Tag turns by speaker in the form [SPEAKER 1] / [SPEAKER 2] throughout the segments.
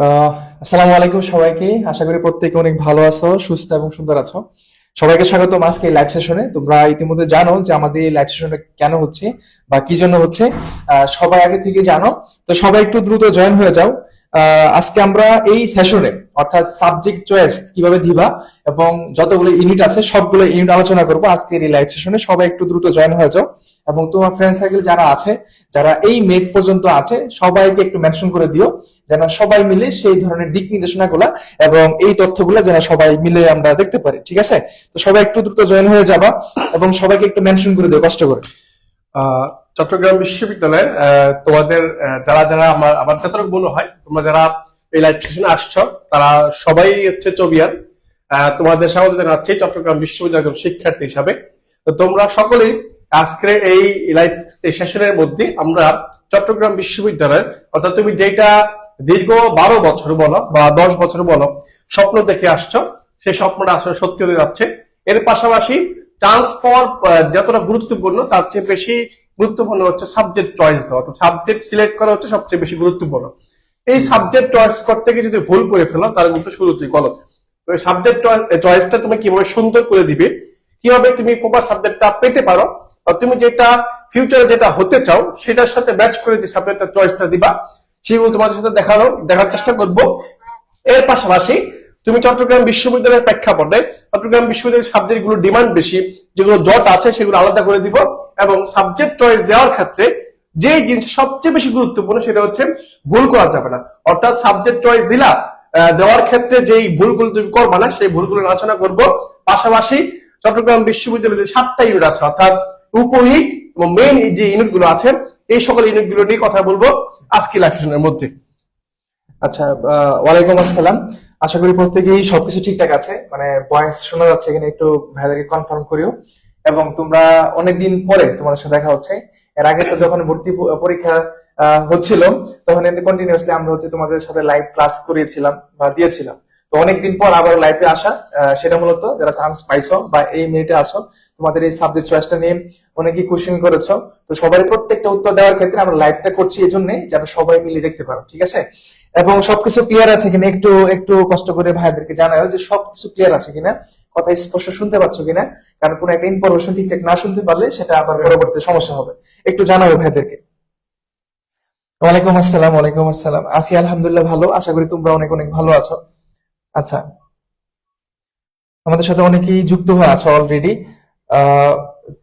[SPEAKER 1] আসসালামু আলাইকুম সবাইকে। আশা করি প্রত্যেকে অনেক ভালো আছো, সুস্থ এবং সুন্দর আছো। সবাইকে স্বাগতম আজকে লাইভ সেশনে। তোমরা ইতিমধ্যে জানো যে আমাদের লাইভ সেশনটা কেন হচ্ছে বা কি জন্য হচ্ছে, সবাই আগে থেকে জানো। তো সবাই একটু দ্রুত জয়েন হয়ে যাও। আজকে আমরা এই সেশনে অর্থাৎ সাবজেক্ট চয়েস কিভাবে দিবা এবং যতগুলো ইউনিট আছে সবগুলো ইউনিট আলোচনা করবো আজকের এই লাইভ সেশনে। সবাই একটু দ্রুত জয়েন হয়ে যাও এবং তোমার ফ্রেন্ড সার্কেল যারা আছে, যারা এই মেট পর্যন্ত আছে, সবাইকে একটু মেনশন করে দিও যেন সবাই মিলে সেই ধরনের দিক নির্দেশনাগুলা এবং এই তথ্যগুলা যেন সবাই মিলে আমরা দেখতে পারি। ঠিক আছে? তো সবাই একটু দ্রুত জয়েন হয়ে যাবা এবং সবাইকে একটু মেনশন করে দিও কষ্ট করে।
[SPEAKER 2] চট্টগ্রাম বিশ্ববিদ্যালয়ের তোমাদের যারা যারা আমার যতটুকু মনে হয় তোমরা যারা এই লাইভ সেশনে আসছো তারা সবাই হচ্ছে চবিয়ান। তোমাদের স্বাগত জানাচ্ছি চট্টগ্রাম বিশ্ববিদ্যালয়ের শিক্ষার্থী হিসাবে। তো তোমরা সকলেই আজকের এই লাইভ সেশনের মধ্যে আমরা চট্টগ্রাম বিশ্ববিদ্যালয়ের অর্থাৎ তুমি যেটা দীর্ঘ 12 বছর বলো বা 10 বছর বলো স্বপ্ন দেখে আসছো, সেই স্বপ্নটা আসলে সত্যি হতে যাচ্ছে। এর পাশাপাশি ট্রান্সফার যতটা গুরুত্বপূর্ণ তার চেয়ে বেশি গুরুত্বপূর্ণ হচ্ছে সাবজেক্ট চয়েস দেওয়া। অর্থাৎ সাবজেক্ট সিলেক্ট করা হচ্ছে সবচেয়ে বেশি গুরুত্বপূর্ণ। এই সাবজেক্ট চয়েস করতে গিয়ে যদি ভুল করে ফেলো তাহলে কিন্তু শুরুতেই গলত। তো এই সাবজেক্ট চয়েসটা তুমি কিভাবে সুন্দর করে দিবে, কিভাবে তুমি প্রপার সাবজেক্টটা পেতে পারো, আর তুমি যেটা ফিউচারে যেটা হতে চাও সেটার সাথে ম্যাচ করে যে সাবজেক্টটা চয়েসটা দিবা, সেগুলো তোমাদের সাথে দেখার চেষ্টা করবো। এর পাশাপাশি তুমি চট্টগ্রাম বিশ্ববিদ্যালয়ের প্রেক্ষাপটে চট্টগ্রাম বিশ্ববিদ্যালয়ের সাবজেক্ট গুলো ডিমান্ড বেশি, যেগুলো জট আছে সেগুলো আলাদা করে দিব এবং সাবজেক্ট চয়েস দেওয়ার ক্ষেত্রে যে জিনিস সবচেয়ে বেশি গুরুত্বপূর্ণ সেটা হচ্ছে ভুল করা যাবে না। অর্থাৎ সাবজেক্ট চয়েস দিলা, দেওয়ার ক্ষেত্রে যেই ভুলগুলো তুমি করবে না সেই ভুলগুলো আলোচনা করব। পাশাপাশি চট্টগ্রাম বিশ্ববিদ্যালয়ের 7টা ইউনিট আছে অর্থাৎ উপ ইউনিট এবং মেইন যে ইউনিট গুলো আছে এই সকল ইউনিট গুলো নিয়ে কথা বলবো আজকে লাইভ সেশনের মধ্যে।
[SPEAKER 1] আচ্ছা, ওয়ালাইকুম আসসালাম। আশা করি প্রত্যেকেই সবকিছু ঠিকঠাক আছে, মানে ভয়েস শোনা যাচ্ছে কিনা একটু ভাইদেরকে কনফার্ম করিও। এবং তোমরা অনেকদিন পরে তোমাদের সাথে দেখা হচ্ছে। এর আগে তো যখন ভর্তি পরীক্ষা হচ্ছিল তখন এতে কন্টিনিউয়াসলি আমরা হচ্ছে তোমাদের সাথে লাইভ ক্লাস করিয়েছিলাম বা দিয়েছিলাম। তো অনেকদিন পর আবার লাইভে আসা, সেটা মূলত যারা চান্স পাইছো বা এই মিনিটে আসো, তোমাদের এই সাবজেক্ট চয়েসটা নিয়ে অনেকেই কোশ্চেন করেছো। তো সবারই প্রত্যেকটা উত্তর দেওয়ার ক্ষেত্রে আমরা লাইভটা করছি এই জন্যই যেন সবাই মিলে দেখতে পারো। ঠিক আছে? এবং সবকিছু ক্লিয়ার আছে কিনা একটু একটু কষ্ট করে ভাইদেরকে জানাও যে সবকিছু ক্লিয়ার আছে কিনা, কথা স্পষ্ট শুনতে পাচ্ছ কিনা। কারণ কোনো একটা ইনফরমেশন ঠিকঠাক না শুনতে পারলে সেটা আবার পরবর্তীতে সমস্যা হবে। একটু জানাও ভাইদেরকে। ওয়ালাইকুম আসসালাম। ওয়ালাইকুম আসসালাম। আছি আলহামদুলিল্লাহ ভালো, আশা করি তোমরা অনেক অনেক ভালো আছো। আচ্ছা, আমাদের সাথে অনেকেই যুক্ত হয়ে আছো অলরেডি।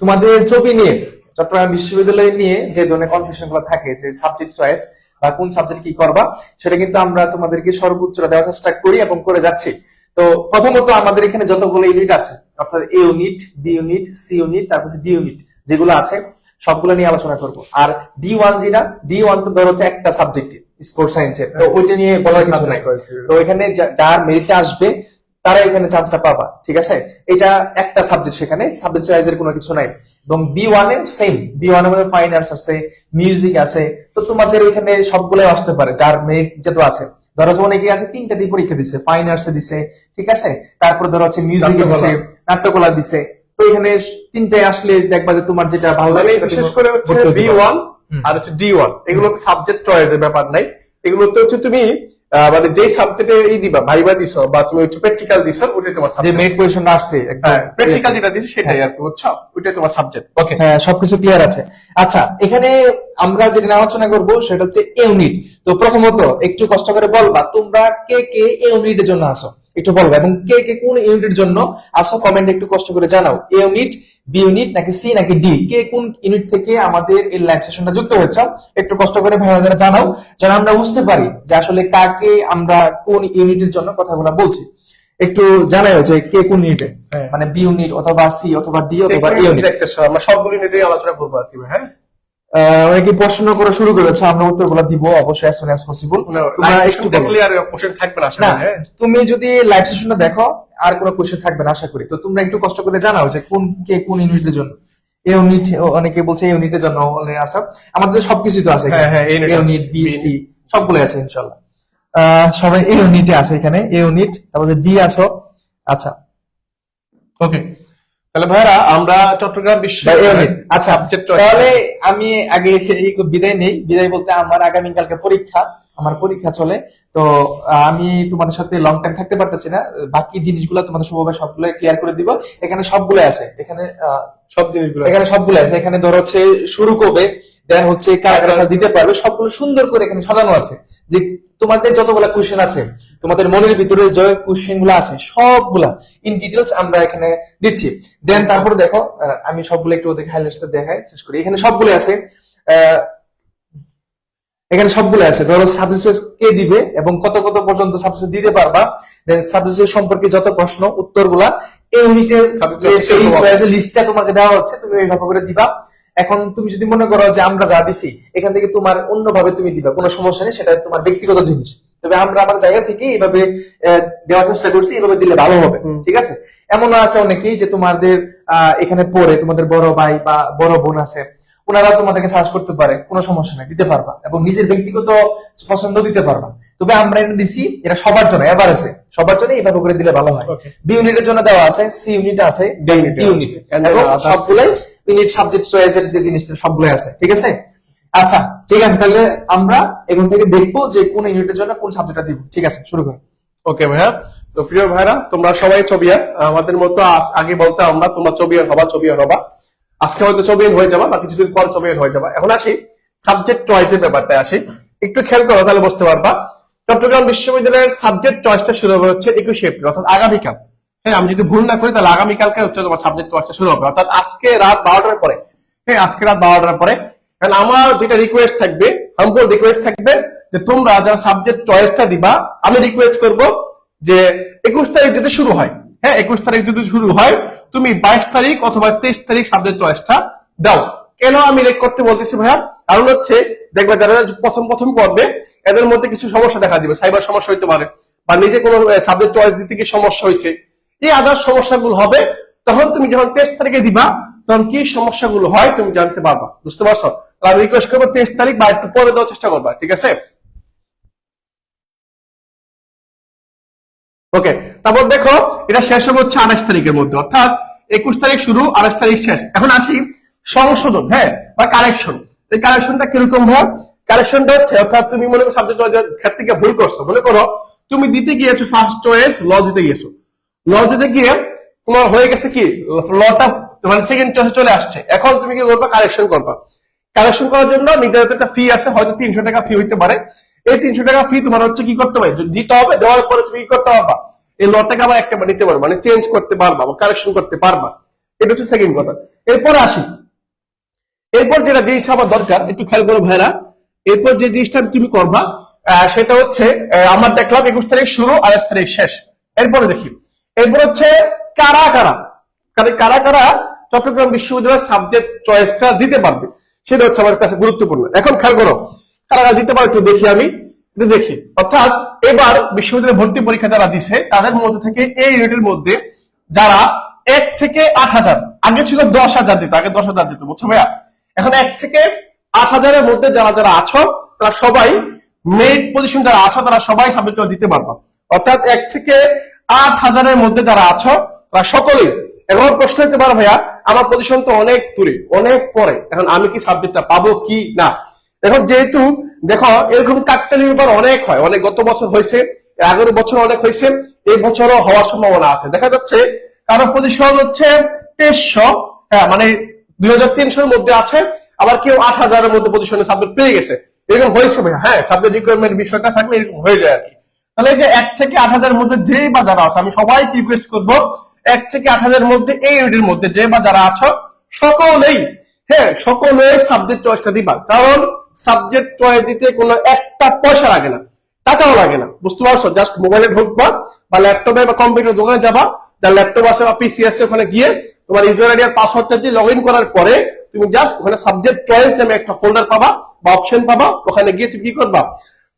[SPEAKER 1] তোমাদের ছবি নিয়ে, চট্টগ্রাম বিশ্ববিদ্যালয় নিয়ে যে ধরনের কনফিউশন গুলো থাকে যে সাবজেক্ট চয়েস বা কোন সাবজেক্ট কি করবা, সেটা কিন্তু আমরা তোমাদেরকে সর্বোচ্চটা দেওয়ার চেষ্টা করি এবং করে যাচ্ছি। তো প্রথমত আমাদের এখানে যতগুলো ইউনিট আছে অর্থাৎ A unit, B unit, C unit, তারপর ডি ইউনিট যেগুলো আছে সবগুলো নিয়ে আলোচনা করব। আর D1 যেটা, D1 তো ধরো হচ্ছে একটা সাবজেক্ট স্পোর্টস সায়েন্সের, তো ওইটা নিয়ে বলার কিছু নাই। তো এখানে যার মেরিটটা আসবে তারা এখানে চান্সটা পাবা। ঠিক আছে? এটা একটা সাবজেক্ট, সেখানে সাবজেক্ট চয়েসের কোনো কিছু নাই। এবং B1 এ সেম, B1 এর মধ্যে ফাইন আর্টস আছে, মিউজিক আছে। তো তোমাদের এখানে সবগুলাই আসতে পারে যার মেরিট যত আছে। ধরো যে অনেকে আছে 3টা দিয়ে পরীক্ষা দিছে, ফাইন আর্টসে দিছে, ঠিক আছে, তারপর ধরো হচ্ছে মিউজিকে দিছে, নাট্যকলা দিছে। তো এখানে 3টায় আসলে দেখবা যে তোমার যেটা ভালো লাগে।
[SPEAKER 2] বিশেষ করে হচ্ছে B1 আর হচ্ছে D1 এগুলো তো সাবজেক্ট চয়েসের ব্যাপার নাই। এগুলোতে হচ্ছে তুমি মানে যেই সাবজেক্টে এই দিবা, ভাইবা দিছো বা তুমি হচ্ছে প্র্যাকটিক্যাল দিছো, ওটাই তোমার সাবজেক্ট।
[SPEAKER 1] যে মেট পজিশন আসছে একদম
[SPEAKER 2] প্র্যাকটিক্যাল যেটা দিছি সেটাই আর কি, বুঝছো? ওটাই তোমার সাবজেক্ট। ওকে,
[SPEAKER 1] হ্যাঁ, সবকিছু ক্লিয়ার আছে। আচ্ছা, এখানে আমরা যেটা আলোচনা করব সেটা হচ্ছে ইউনিট। তো প্রথমত একটু কষ্ট করে বলবা তোমরা কে কে ইউনিটের জন্য আসো, একটু বলবা, এবং কে কে কোন ইউনিটের জন্য আসো কমেন্টে একটু কষ্ট করে জানাও। এ ইউনিট, বি ইউনিট নাকি সি নাকি ডি, কে কোন ইউনিট থেকে আমাদের এই লাইভ সেশনটা যুক্ত হয়েছে একটু কষ্ট করে ভাইয়াদের জানাও, যেন আমরা বুঝতে পারি যে আসলে কাকে আমরা কোন ইউনিটের জন্য কথাগুলো বলছি। একটু জানাও যে কে কোন ইউনিটে, মানে বি ইউনিট অথবা সি অথবা ডি অথবা এ ইউনিট।
[SPEAKER 2] আমরা সবগুলো নিয়ে আলোচনা করবো আর কি। হ্যাঁ,
[SPEAKER 1] অনেকে প্রশ্ন করে শুরু করেছে, আমরা উত্তরগুলো দিব অবশ্যই as soon as possible। তোমরা একটু
[SPEAKER 2] দেখলে আর কোশ্চেন থাকবে না।
[SPEAKER 1] না, তুমি যদি লাইভ সেশনটা দেখো আর কোনো কোশ্চেন থাকবে না আশা করি। তো তোমরা একটু কষ্ট করে জানাও যে কোন কে কোন ইউনিটের জন্য। এ ইউনিট, অনেকে বলছে এই ইউনিটের জন্য আসা, আমাদের সবকিছু তো আছে। এ ইউনিট, বি, সি সবগুলো আছে ইনশাআল্লাহ। সবাই এই ইউনিটে আছে, এখানে এই ইউনিট, তারপর ডি আসো। আচ্ছা,
[SPEAKER 2] ওকে, তাহলে ভাইরা আমরা চট্টগ্রাম বিশ্ববিদ্যালয়।
[SPEAKER 1] আচ্ছা, তাহলে আমি আগে বিদায় নেই। বিদায় বলতে আমার আগামীকালকে পরীক্ষা, আমার পরীক্ষা চলে। তো আমি তোমাদের সাথে লং টাইম থাকতে পারতেছি না, বাকি জিনিসগুলো তোমাদের সবাই সবগুলো ক্লিয়ার করে দিব। এখানে সবগুলো আছে, এখানে
[SPEAKER 2] সব জিনিসগুলো
[SPEAKER 1] এখানে সবগুলো আছে। এখানে ধরো হচ্ছে শুরু কবে, দেন হচ্ছে কারা কারা স্যার দিতে পারবে, সবগুলো সুন্দর করে এখানে সাজানো আছে। যে তোমাদের যতগুলো কোশ্চেন আছে, তোমাদের মনের ভিতরে যে কোশ্চেন গুলো আছে সবগুলা ইন ডিটেলস আমরা এখানে দিচ্ছি। দেন তারপরে দেখো, আমি সবগুলো একটু ওদেরকে হাইলাইটস দেখাই শেষ করি। এখানে সবগুলো আছে, এখানে সবগুলো আছে। ধরো সাবজেক্ট কে দিবে এবং কত কত পর্যন্ত সাবজেক্ট দিতে পারবা, দেন সাবজেক্ট সম্পর্কে যত প্রশ্ন উত্তরগুলা এই ইউনিটের লিস্টটা তোমাকে দেওয়া হচ্ছে, তুমি এইভাবে করে দিবা। এখন তুমি যদি মনে করো যে আমরা যা দিছি এখান থেকে তোমার অন্যভাবে তুমি দিবা, কোনো সমস্যা নেই, সেটা তোমার ব্যক্তিগত জিনিস। তবে আমরা আমার জায়গা থেকে এইভাবে দেওয়ার চেষ্টা করছি, এইভাবে দিলে ভালো হবে, ঠিক আছে? এমন আছে অনেকেই যে তোমাদের এখানে পড়ে, তোমাদের বড় ভাই বা বড় বোন আছে, ওনারা তোমাদেরকে সার্চ করতে পারে, কোনো সমস্যা নাই, দিতে পারবা এবং নিজের ব্যক্তিগত পছন্দ দিতে পারবা। তবে আমরা এটা দিছি, এটা সবার জন্য এভারেজে, সবার জন্য এইভাবে করে দিলে ভালো হয়। বি ইউনিটের জন্য দেওয়া আছে, সি ইউনিট আছে, ডি ইউনিট, এবং সবগুলাই ইউনিট সাবজেক্ট চয়েসের যে জিনিসটা সবগুলাই আছে, ঠিক আছে? আচ্ছা ঠিক আছে, তাহলে আমরা এখান থেকে দেখবো যে কোন ইউনিটের জন্য কোন সাবজেক্টটা দিব। ঠিক আছে, শুরু করো।
[SPEAKER 2] ওকে ভাইয়া। তো প্রিয় ভাইরা, তোমরা সবাই ছবিয়ান, আমাদের মতো আগে বলতে আমরা তোমরা ছবিয়ান হবা। আজকে হয়তো ছবিয়ান হয়ে যাবা বা কিছুদিন পর ছবিয়ান হয়ে যাবা। এখন আসি সাবজেক্ট চয়েসের ব্যাপারটা আসি, একটু খেয়াল করো তাহলে বুঝতে পারবা। চট্টগ্রাম বিশ্ববিদ্যালয়ের সাবজেক্ট চয়েসটা শুরু হবে হচ্ছে 21 এপ্রিল, অর্থাৎ আগামীকাল। হ্যাঁ, আমি যদি ভুল না করি তাহলে আগামীকালকে হচ্ছে তোমার সাবজেক্ট চয়েসটা শুরু হবে, অর্থাৎ আজকে রাত 12টার পরে। হ্যাঁ, আজকে রাত 12টার পরে। কারণ আমার যেটা রিকোয়েস্ট থাকবে, হাম্বল রিকোয়েস্ট থাকবে, যে তোমরা যারা সাবজেক্ট চয়েসটা দিবা, আমি রিকোয়েস্ট করব যে 21 তারিখ যদি শুরু হয়, হ্যাঁ 21 তারিখ যদি শুরু হয়, তুমি 22 তারিখ অথবা 23 তারিখ সাবজেক্ট চয়েসটা দাও। কেন আমি লেট করতে বলতেছি ভাইয়া? কারণ হচ্ছে দেখবে যারা প্রথম করবে এদের মধ্যে কিছু সমস্যা দেখা দিবে, সাইবার সমস্যা হইতে পারে, বা নিজে কোনো সাবজেক্ট চয়েস দিতে গিয়ে সমস্যা হয়েছে, এই আদার সমস্যাগুলো হবে। তখন তুমি যখন 23 তারিখে দিবা, তখন কি সমস্যাগুলো হয় তুমি জানতে পারবা, বুঝতে পারছো? আমি রিকোয়েস্ট করবো 23 তারিখ বা একটু পরে দেওয়ার চেষ্টা করবা, ঠিক আছে? ওকে, তারপর দেখো এটা শেষ হবে হচ্ছে 28 তারিখের মধ্যে, অর্থাৎ 21 তারিখ শুরু, 28 তারিখ শেষ। এখন আসি সংশোধন, হ্যাঁ, বা কারেকশন। এই কারেকশনটা কিরকম হয়? কারেকশনটা হচ্ছে, অর্থাৎ তুমি মনে করো সাবজেক্ট ক্ষেত্রে থেকে ভুল করছো, মনে করো তুমি দিতে গিয়েছো ফার্স্ট চয়েস ল দিতে গিয়েছো, ল দিতে গিয়ে তোমার হয়ে গেছে কি লটা মানে সেকেন্ড চয়েসে চলে আসছে। এখন তুমি কি করবা? কারেকশন করবা। কারেকশন করার জন্য নির্ধারিত একটা ফি আছে, হয়তো 300 টাকা ফি হইতে পারে। এই 300 টাকা ফি তোমার হচ্ছে কি করতে হবে, দিতে হবে। দেওয়ার পরে তুমি কি করতে পারবা? এই লটাকে আবার একটা নিতে পারবা, মানে চেঞ্জ করতে পারবা বা কারেকশন করতে পারবা। এটা হচ্ছে সেকেন্ড কথা। এরপর আসি, এরপর যেটা জিনিসটা আমার দরকার, একটু খেয়াল করো ভাইরা। এরপর যে জিনিসটা তুমি করবা সেটা হচ্ছে, আমার দেখলাম 21 তারিখ শুরু, 28 তারিখ শেষ। এরপরে দেখি, এরপর হচ্ছে কারা কারা কারা কারা চট্টগ্রাম বিশ্ববিদ্যালয়ের সাবজেক্ট চয়েসটা দিতে পারবে, সেটা হচ্ছে আমার কাছে গুরুত্বপূর্ণ। এখন খেয়াল করো কারা কারা দিতে পারে, একটু দেখি আমি, একটু দেখি। অর্থাৎ এবার বিশ্ববিদ্যালয়ে ভর্তি পরীক্ষা যারা দিছে তাদের মধ্যে থেকে এই ইউনিটের মধ্যে যারা 1 থেকে 8,000, আগে ছিল 10,000 দিত, আগে 10,000 দিত, বুঝছো ভাইয়া? এখন 1 থেকে 8,000-এর মধ্যে যারা যারা আছো তারা সবাই, মেরিট পজিশন যারা আছো তারা সবাই সাবজেক্ট দিতে পারবা। অর্থাৎ 1 থেকে 8,000-এর মধ্যে যারা আছো তারা সকলেই। এখন প্রশ্ন হতে পারে ভাইয়া, আমার পজিশন তো অনেক দূরে, অনেক পরে, এখন আমি কি সাবজেক্টটা পাবো কি না? এখন যেহেতু দেখো এরকম কাকতালি ব্যাপার অনেক হয়, অনেক গত বছর হয়েছে, এর আগের বছর অনেক হয়েছে, এই বছরও হওয়ার সম্ভাবনা আছে। দেখা যাচ্ছে কারো পজিশন হচ্ছে 2300, হ্যাঁ মানে 2300-এর মধ্যে আছে, আবার কেউ 8,000-এর মধ্যে পজিশনে সাবজেক্ট পেয়ে গেছে, এরকম হয়েছে ভাইয়া। হ্যাঁ, সাবজেক্ট রিকোয়ারমেন্ট বিষয়টা থাকলে এরকম হয়ে যায় আর কি। তাহলে এই যে 1 থেকে 8,000-এর মধ্যে যে বা যারা আছে, আমি সবাইকে রিকোয়েস্ট করবো 1 থেকে 8,000-এর মধ্যে এই ইউনিটের মধ্যে যে বা যারা আছো সকলেই, হ্যাঁ সকলেই সাবজেক্ট চয়েসটা দিবা। কারণ সাবজেক্ট চয়েস দিতে কোনো একটা পয়সা লাগে না, টাকাও লাগে না, বুঝতে পারছো? জাস্ট মোবাইলে ঢুকবা বা ল্যাপটপে বা কম্পিউটার দোকানে যাবা, যার ল্যাপটপ আছে বা পিসি আছে, ওখানে গিয়ে তোমার ইউজার আইডি আর পাসওয়ার্ডটা দিয়ে লগ ইন করার পরে তুমি জাস্ট ওখানে সাবজেক্ট চয়েস নামে একটা ফোল্ডার পাবা বা অপশন পাবা। ওখানে গিয়ে তুমি কি করবা?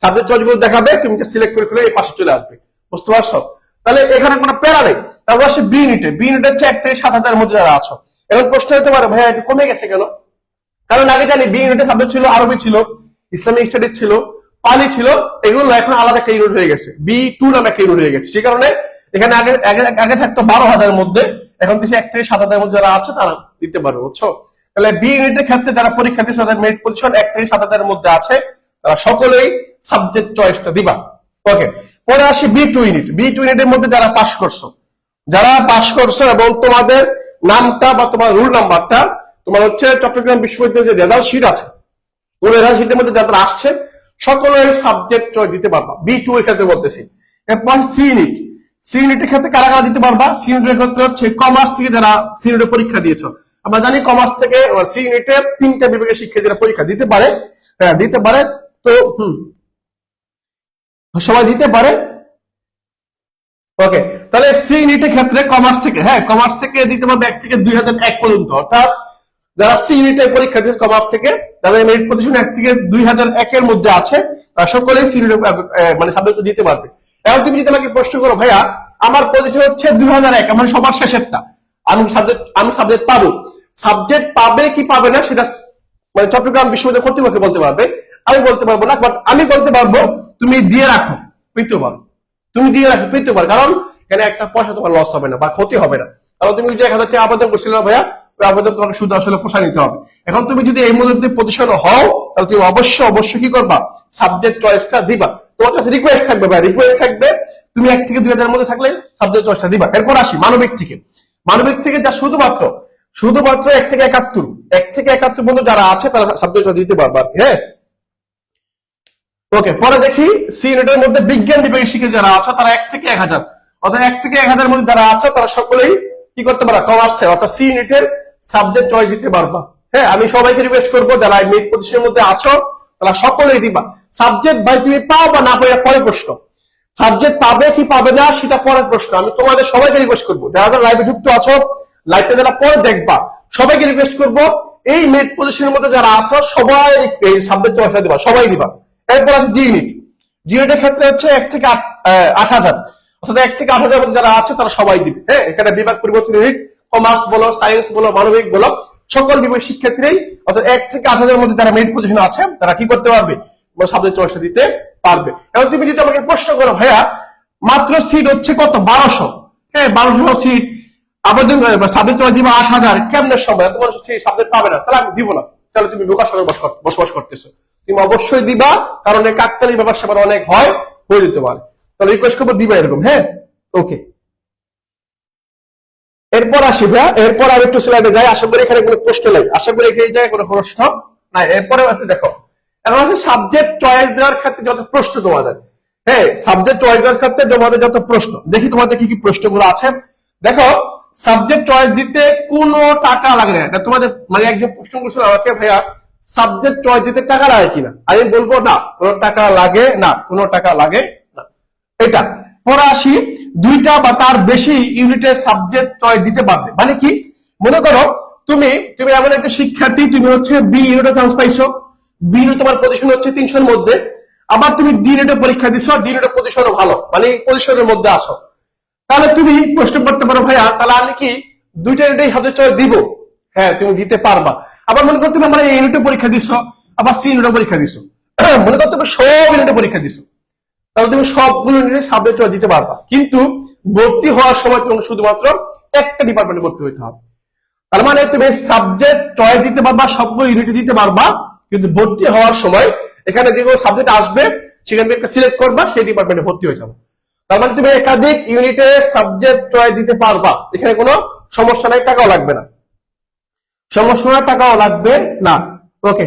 [SPEAKER 2] সাবজেক্ট চয়েস গুলো দেখাবে, তুমি সিলেক্ট করে এই পাশে চলে আসবে, বুঝতে পারছো? তাহলে এখানে কোনো প্যারা নেই। তারপর আসে বি ইউনিটে। বি ইউনিট হচ্ছে 1 থেকে 7,000-এর মধ্যে যারা আছো। এখন প্রশ্ন হতে পারে ভাইয়া এটা কমে গেছে কেন? কারণ আগে জানি বি ইউনিটে সাবজেক্ট ছিল আরবি ছিল, ইসলামিক স্টাডিজ ছিল, পালি ছিল, এগুলো এখন আলাদা একটা ইউনিট হয়ে গেছে, B2 নামে একটা ইউনিট হয়ে গেছে। সেই কারণে এখানে আগে থাকতো 12,000-এর মধ্যে, এখন দিচ্ছে 1 থেকে 7,000-এর মধ্যে যারা আছে তারা দিতে পারবে, বুঝছো? তাহলে বি ইউনিটের ক্ষেত্রে যারা পরীক্ষা দিচ্ছে তাদের মেরিট পজিশন 1 থেকে 7,000-এর মধ্যে আছে, তারা সকলেই সাবজেক্ট চয়েসটা দিবা। ওকে, পরে আসি B2 ইউনিট। B2 ইউনিটের মধ্যে যারা পাস করছো এবং তোমাদের নামটা বা তোমার রোল নাম্বারটা তোমার হচ্ছে চট্টগ্রাম বিশ্ববিদ্যালয়ের যে রেজাল্ট শিট আছে, ওই রেজাল্ট শিটের মধ্যে যারা আসছে সকলের সাবজেক্ট চয়েস দিতে পারবা। B2 এর ক্ষেত্রে বলতেছি। এরপর সি ইউনিটের ক্ষেত্রে কারা কারা দিতে পারবা? সি ইউনিটের ক্ষেত্রে হচ্ছে কমার্স থেকে যারা সি ইউনিটের পরীক্ষা দিয়েছো। আমরা জানি কমার্স থেকে সি ইউনিটে 3টা বিভাগের শিক্ষার্থীরা পরীক্ষা দিতে পারে। হ্যাঁ, দিতে পারে। তো সবাই দিতে পারে। ওকে, তাহলে সি ইউনিটের ক্ষেত্রে কমার্স থেকে দিতে পারবে 1 থেকে 2001 পর্যন্ত। অর্থাৎ যারা সি ইউনিটে পরীক্ষা দিয়েছে কমার্স থেকে, যাদের মেরিট পজিশন 1 থেকে 2001 এর মধ্যে আছে, তারা সকলেই সি ইউনিটে মানে সাবজেক্ট দিতে পারবে। এখন তুমি যদি আমাকে প্রশ্ন করো, ভাইয়া আমার পজিশন হচ্ছে 2001, আমার সবার শেষেরটা, আমি সাবজেক্ট পাবো। সাবজেক্ট পাবে কি পাবে না সেটা মানে চট্টগ্রাম বিশ্ববিদ্যালয় কর্তৃপক্ষ বলতে পারবে, আমি বলতে পারবো না। বাট আমি বলতে পারবো তুমি দিয়ে রাখো, পেতে পারো। তুমি দিয়ে রাখো, পেতে পারো, কারণ এখানে একটা পয়সা তোমার লস হবে না বা ক্ষতি হবে না। কারণ তুমি যদি 1000 টাকা আবেদন করছিলে ভাইয়া, ওই আবেদন তোমাকে শুধু আসলে পোষায় নিতে হবে। এখন তুমি যদি এই মধ্যে পজিশন হও, তাহলে তুমি অবশ্যই কি করবা? সাবজেক্ট চয়েসটা দিবা। তোমার কাছে রিকোয়েস্ট থাকবে ভাই, রিকোয়েস্ট থাকবে তুমি 1 থেকে 2000 এর মধ্যে থাকলে সাবজেক্ট চয়েসটা দিবা। এরপর আসি মানবিক থেকে যা শুধুমাত্র 1 থেকে 71 পর্যন্ত যারা আছে তারা সাবজেক্ট দিতে পারবা। হ্যাঁ, ওকে। পরে দেখি সি ইউনিটের মধ্যে বিজ্ঞান বিভাগের শিক্ষার্থী যারা আছে তারা 1 থেকে 1000, অর্থাৎ 1 থেকে 1000 এর মধ্যে যারা আছে তারা সকলেই কি করতে পারবা? কমার্সে অর্থাৎ সি ইউনিটের সাবজেক্ট চয়েস দিতে পারবা। হ্যাঁ, আমি সবাইকে রিকোয়েস্ট করবো যারা মেরিট পজিশনের মধ্যে আছো তারা সকলেই দিবা। সাবজেক্ট ভাই তুমি পাও বা না পাও পরে প্রশ্ন, সাবজেক্ট পাবে কি পাবে না সেটা পরের প্রশ্ন। আমি তোমাদের সবাইকে রিকোয়েস্ট করবো, যারা লাইভে যুক্ত আছো, লাইভটা যারা পরে দেখবা, সবাইকে রিকোয়েস্ট করবো এই মেরিট পজিশনের মধ্যে যারা আছো সবাই এই সাবজেক্ট চয়েসটা দিবা, সবাই দিবা। এরপর আছে জি ইউনিটের ক্ষেত্রে হচ্ছে 1 থেকে 8000, অর্থাৎ 1 থেকে 8000 মধ্যে যারা আছে তারা সবাই দিবে। হ্যাঁ, এখানে বিভাগ পরিবর্তন ইউনিট, কমার্স বলো, সায়েন্স বলো, মানবিক বলো, সকল বিভাগের শিক্ষার্থীরাই অর্থাৎ 1 থেকে 8000 এর মধ্যে যারা মেরিট পজিশনে আছে তারা কি করতে পারবে? সাবজেক্ট চয়েসটা দিতে পারবে। এখন তুমি যদি আমাকে প্রশ্ন করো, ভাইয়া মাত্র সিট হচ্ছে কত? 1200। হ্যাঁ, 1200 সিট, আবেদন সাবজেক্ট চয়েস দিবা 8000, কেমনে সম্ভব? তোমার সাবজেক্ট পাবে না, তাহলে আমি দিব না। তাহলে তুমি বোকা শহরে বসবাস করতেছো। তুমি অবশ্যই দিবা, কারণ এই কাকতালীয় ব্যাপার স্যাপার অনেক হয়ে যেতে পারে। তাহলে রিকোয়েস্ট করবো দিবা এরকম। হ্যাঁ, ওকে। এরপর আসি ভাইয়া, এরপর আমি একটু স্লাইডে যাই। আশা করি এখানে কোনো প্রশ্ন নাই, আশা করি এই জায়গায় কোনো প্রশ্ন নাই। এরপরে দেখো, এখন হচ্ছে সাবজেক্ট চয়েস দেওয়ার ক্ষেত্রে যত প্রশ্ন তোমাদের, হ্যাঁ সাবজেক্ট চয়েস দেওয়ার ক্ষেত্রে তোমাদের যত প্রশ্ন, দেখি তোমাদের কি কি প্রশ্নগুলো আছে। দেখো, সাবজেক্ট চয়েস দিতে কোনো টাকা লাগে না। এটা তোমাদের মানে একজন প্রশ্ন করছিল আমাকে, ভাইয়া সাবজেক্ট চয়েস দিতে টাকা লাগে কিনা? আমি বলবো না, কোনো টাকা লাগে না, কোনো টাকা লাগে না। এটা পরে আসি, 2টা বা তার বেশি ইউনিটের সাবজেক্ট চয়েস দিতে পারবে। মানে কি? মনে করো তুমি এমন একটা শিক্ষার্থী, তুমি হচ্ছে বি ইউনিটে চান্স পাইছো, বি ইউনিট তোমার পজিশন হচ্ছে 300 এর মধ্যে, আবার তুমি ডি ইউনিটে পরীক্ষা দিছো, ডি ইউনিটের পজিশনও ভালো, মানে পজিশনের মধ্যে আসো, তাহলে তুমি প্রশ্ন করতে পারো, ভাইয়া তাহলে আমি কি 2টা ইউনিটের সাবজেক্ট চয়েস দিব? হ্যাঁ, তুমি দিতে পারবা। আবার মনে করো তুমি আমার এই ইউনিটে পরীক্ষা দিছো, আবার সি ইউনিটে পরীক্ষা দিছো, মনে করো তুমি সব ইউনিটে পরীক্ষা দিছো, তাহলে তুমি সবগুলো ইউনিটে সাবজেক্ট চয়েস দিতে পারবা। কিন্তু ভর্তি হওয়ার সময় তুমি শুধুমাত্র একটা ডিপার্টমেন্টে ভর্তি হইতে হবে। তার মানে তুমি সাবজেক্ট চয়েস দিতে পারবা, সবগুলো ইউনিটে দিতে পারবা, কিন্তু ভর্তি হওয়ার সময় এখানে যেগুলো সাবজেক্ট আসবে সেখান থেকে একটা সিলেক্ট করবা, সেই ডিপার্টমেন্টে ভর্তি হয়ে যাবে। তার মানে তুমি একাধিক ইউনিটে সাবজেক্ট চয়েস দিতে পারবা, এখানে কোনো সমস্যা নাই, টাকাও লাগবে না, টাকাও লাগবে না। ওকে,